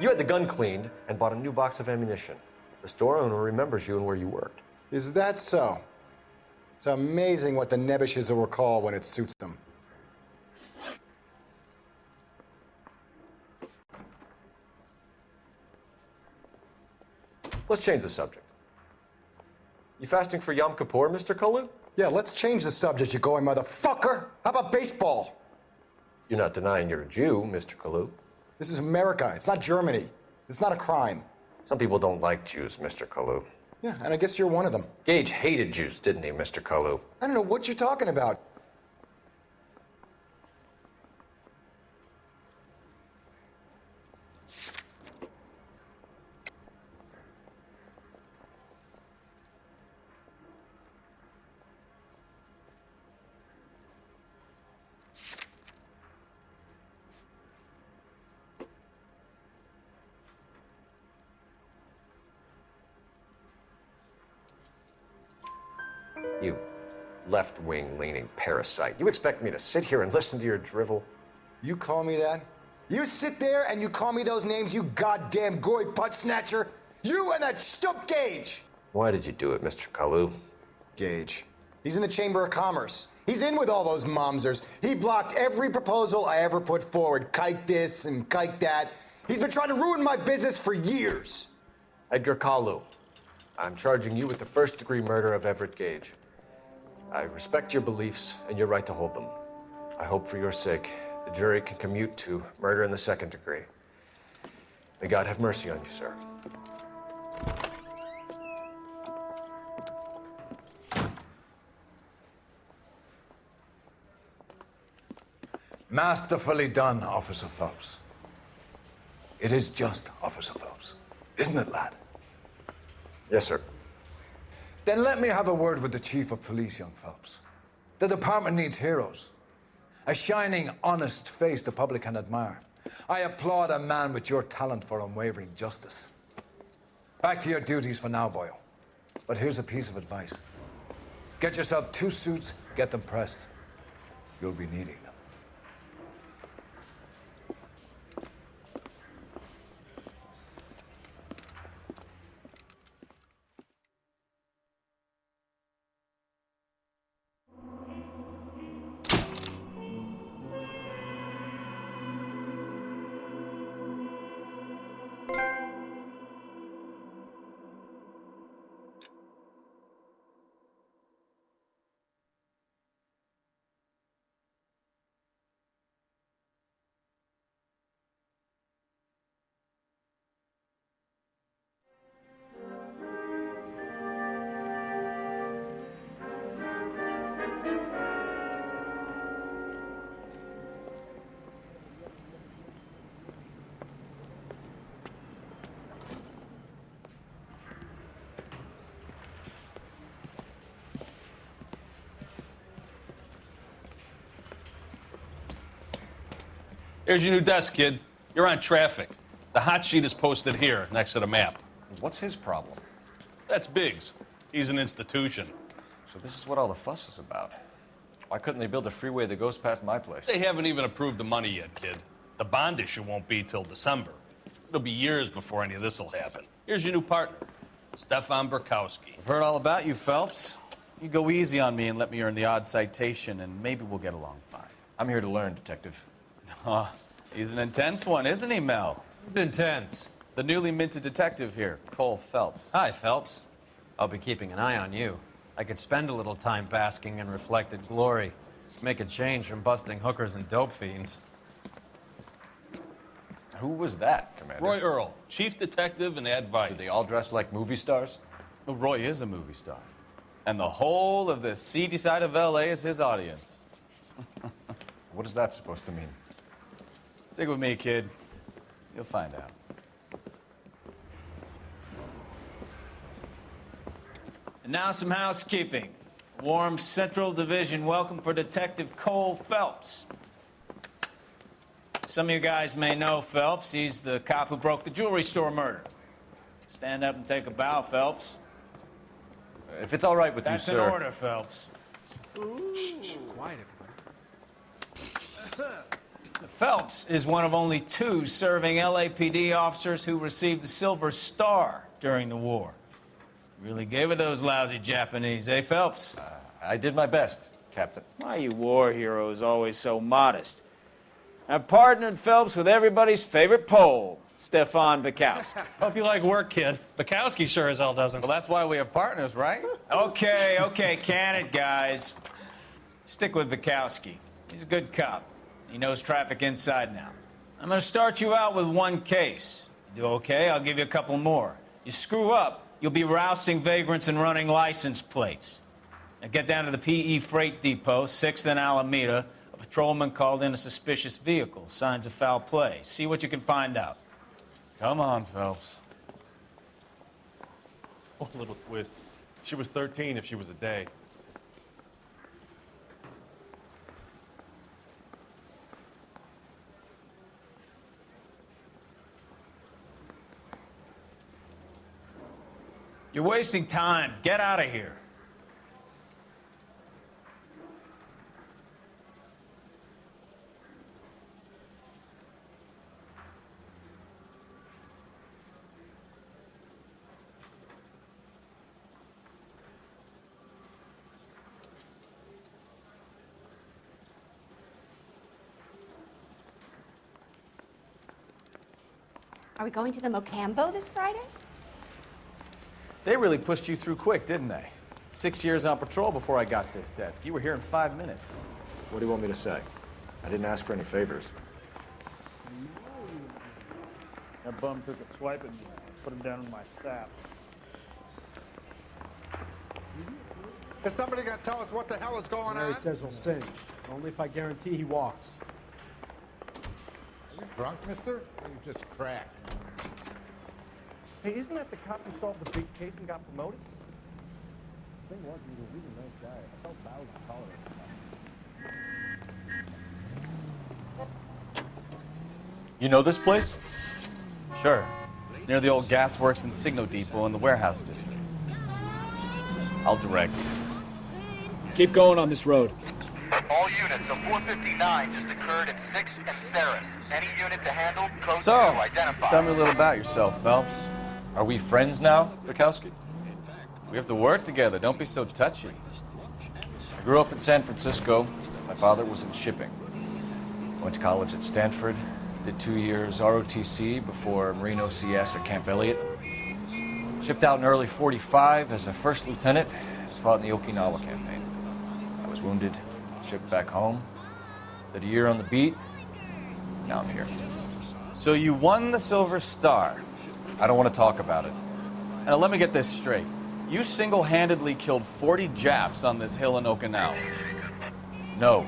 You had the gun cleaned and bought a new box of ammunition. The store owner remembers you and where you worked. Is that so? It's amazing what the Nebbishes will recall when it suits them. Let's change the subject. You fasting for Yom Kippur, Mr. Kalu? Yeah, let's change the subject, you going motherfucker. How about baseball? You're not denying you're a Jew, Mr. Kalu. This is America. It's not Germany. It's not a crime. Some people don't like Jews, Mr. Kalu. Yeah, and I guess you're one of them. Gage hated Jews, didn't he, Mr. Kalu? I don't know what you're talking about. You left-wing leaning parasite. You expect me to sit here and listen to your drivel? You call me that? You sit there and you call me those names, you goddamn goy butt snatcher? You and that stup Gage! Why did you do it, Mr. Kalu? Gage. He's in the Chamber of Commerce. He's in with all those momsers. He blocked every proposal I ever put forward. Kike this and kike that. He's been trying to ruin my business for years. Edgar Kalu, I'm charging you with the first-degree murder of Everett Gage. I respect your beliefs and your right to hold them. I hope for your sake the jury can commute to murder in the second degree. May God have mercy on you, sir. Masterfully done, Officer Phelps. It is just, Officer Phelps. Isn't it, lad? Yes, sir. Then let me have a word with the Chief of Police, young Phelps. The department needs heroes. A shining, honest face the public can admire. I applaud a man with your talent for unwavering justice. Back to your duties for now, boyo. But here's a piece of advice. Get yourself 2 suits, get them pressed. You'll be needing them. Here's your new desk, kid. You're on traffic. The hot sheet is posted here, next to the map. What's his problem? That's Biggs. He's an institution. So this is what all the fuss is about. Why couldn't they build a freeway that goes past my place? They haven't even approved the money yet, kid. The bond issue won't be till December. It'll be years before any of this will happen. Here's your new partner, Stefan Burkowski. I've heard all about you, Phelps. You go easy on me and let me earn the odd citation, and maybe we'll get along fine. I'm here to learn, Detective. He's an intense one, isn't he, Mel? Intense. The newly minted detective here, Cole Phelps. Hi, Phelps. I'll be keeping an eye on you. I could spend a little time basking in reflected glory. Make a change from busting hookers and dope fiends. Who was that, Commander? Roy Earl, chief detective and advice. Do they all dress like movie stars? Well, Roy is a movie star. And the whole of the seedy side of L.A. is his audience. What is that supposed to mean? Stick with me, kid. You'll find out. And now some housekeeping. Warm Central Division welcome for Detective Cole Phelps. Some of you guys may know Phelps. He's the cop who broke the jewelry store murder. Stand up and take a bow, Phelps. If it's all right with you, sir. That's an order, Phelps. Shh, quiet, everybody. Phelps is one of only 2 serving LAPD officers who received the Silver Star during the war. Really gave it those lousy Japanese, eh, Phelps? I did my best, Captain. Why are you war heroes always so modest? I've partnered Phelps with everybody's favorite Pole, Stefan Bukowski. Hope you like work, kid. Bukowski sure as hell doesn't. Well, that's why we have partners, right? Okay, can it, guys. Stick with Bukowski. He's a good cop. He knows traffic inside and out. I'm gonna start you out with 1 case. You do okay, I'll give you a couple more. You screw up, you'll be rousting vagrants and running license plates. Now get down to the PE Freight Depot, 6th and Alameda. A patrolman called in a suspicious vehicle. Signs of foul play. See what you can find out. Come on, Phelps. Oh, little twist. She was 13 if she was a day. You're wasting time. Get out of here. Are we going to the Mocambo this Friday? They really pushed you through quick, didn't they? 6 years on patrol before I got this desk. You were here in 5 minutes. What do you want me to say? I didn't ask for any favors. That bum took a swipe at me. Put him down in my sap. Is somebody gonna tell us what the hell is going on? Mary says he'll sing. Only if I guarantee he walks. Are you drunk, mister? Or you just cracked? Hey, isn't that the cop who solved the big case and got promoted? The thing was, he was a really nice guy. I felt bad with the collar. You know this place? Sure. Near the old gasworks and Signo Depot in the warehouse district. I'll direct. Keep going on this road. All units, a 459 just occurred at 6th and Saris. Any unit to handle, code 2 So, identified. tell me a little about yourself, Phelps. Are we friends now, Bukowski? We have to work together. Don't be so touchy. I grew up in San Francisco. My father was in shipping. Went to college at Stanford. Did 2 years ROTC before Marine OCS at Camp Elliott. Shipped out in early '45 as a first lieutenant. Fought in the Okinawa campaign. I was wounded. Shipped back home. Did a year on the beat. Now I'm here. So you won the Silver Star. I don't want to talk about it. Now let me get this straight. You single-handedly killed 40 Japs on this hill in Okinawa. No.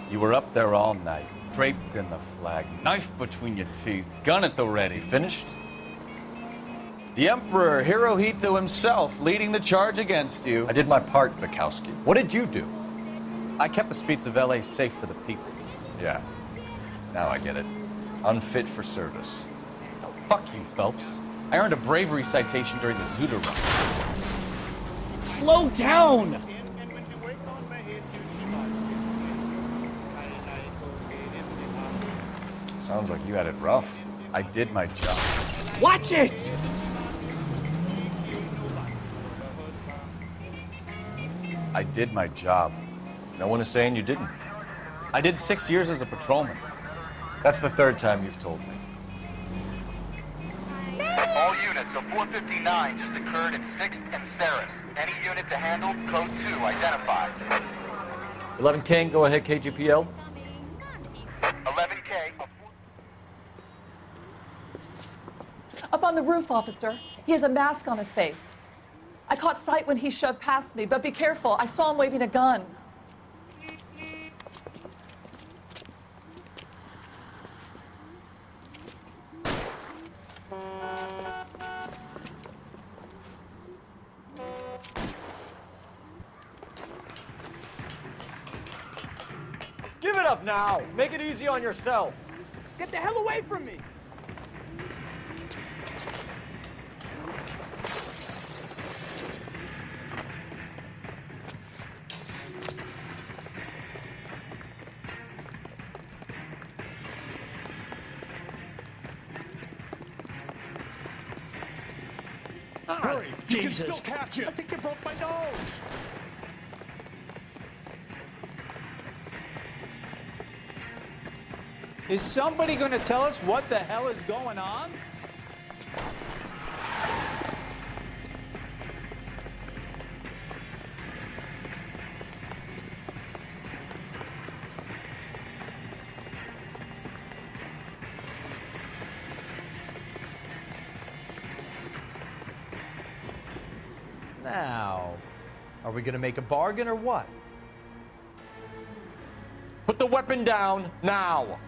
You were up there all night, draped in the flag, knife between your teeth, gun at the ready. Finished? The Emperor Hirohito himself leading the charge against you. I did my part, Bukowski. What did you do? I kept the streets of LA safe for the people. Yeah. Now I get it. Unfit for service. Oh, fuck you, Phelps. I earned a bravery citation during the Zuda run. Slow down! Sounds like you had it rough. I did my job. Watch it! I did my job. No one is saying you didn't. I did 6 years as a patrolman. That's the 3rd time you've told me. All units, a 459 just occurred at 6th and Saris. Any unit to handle, code 2 identified. 11 King, go ahead, KGPL. 11K. Up on the roof, officer. He has a mask on his face. I caught sight when he shoved past me, but be careful. I saw him waving a gun. Give it up now. Make it easy on yourself. Get the hell away from me! You can still catch him. I think you broke my nose. Is somebody going to tell us what the hell is going on? Now, are we gonna make a bargain or what? Put the weapon down now.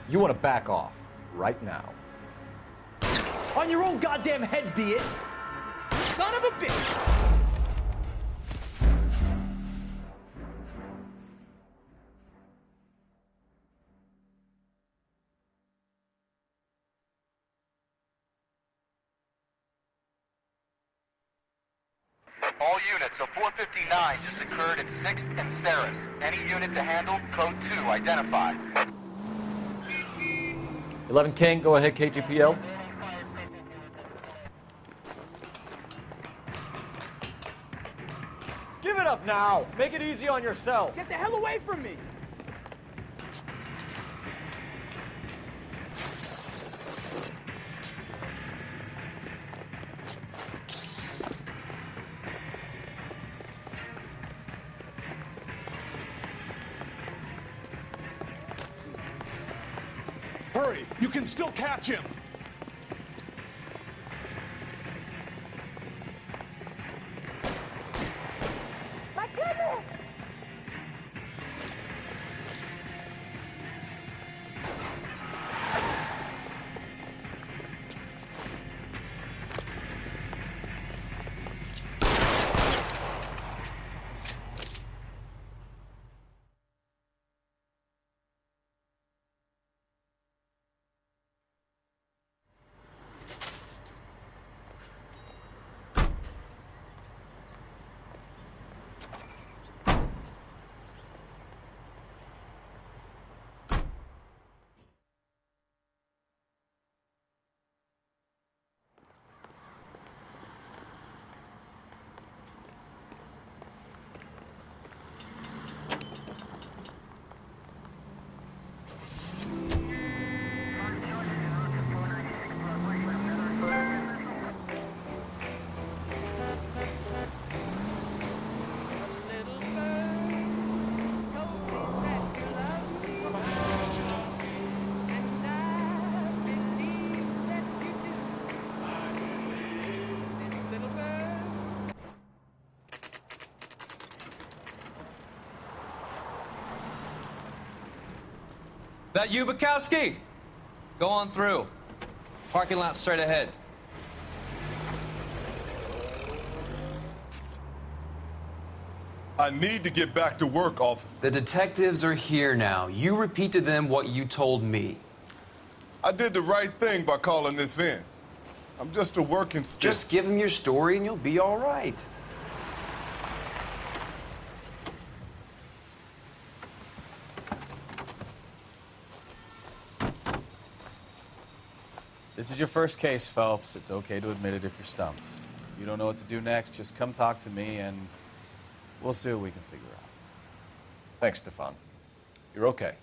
You want to back off right now. On your own goddamn head, be it! Son of a bitch! All units, a 459 just occurred at 6th and Saris. Any unit to handle, code 2 identified. 11 King, go ahead, KGPL. Give it up now. Make it easy on yourself. Get the hell away from me! Hurry! You can still catch him! My goodness! That you, Bukowski? Go on through. Parking lot straight ahead. I need to get back to work, officer. The detectives are here now. You repeat to them what you told me. I did the right thing by calling this in. I'm just a working stiff. Just give them your story and you'll be all right. This is your first case, Phelps. It's okay to admit it if you're stumped. If you don't know what to do next, just come talk to me and we'll see what we can figure out. Thanks, Stefan. You're okay.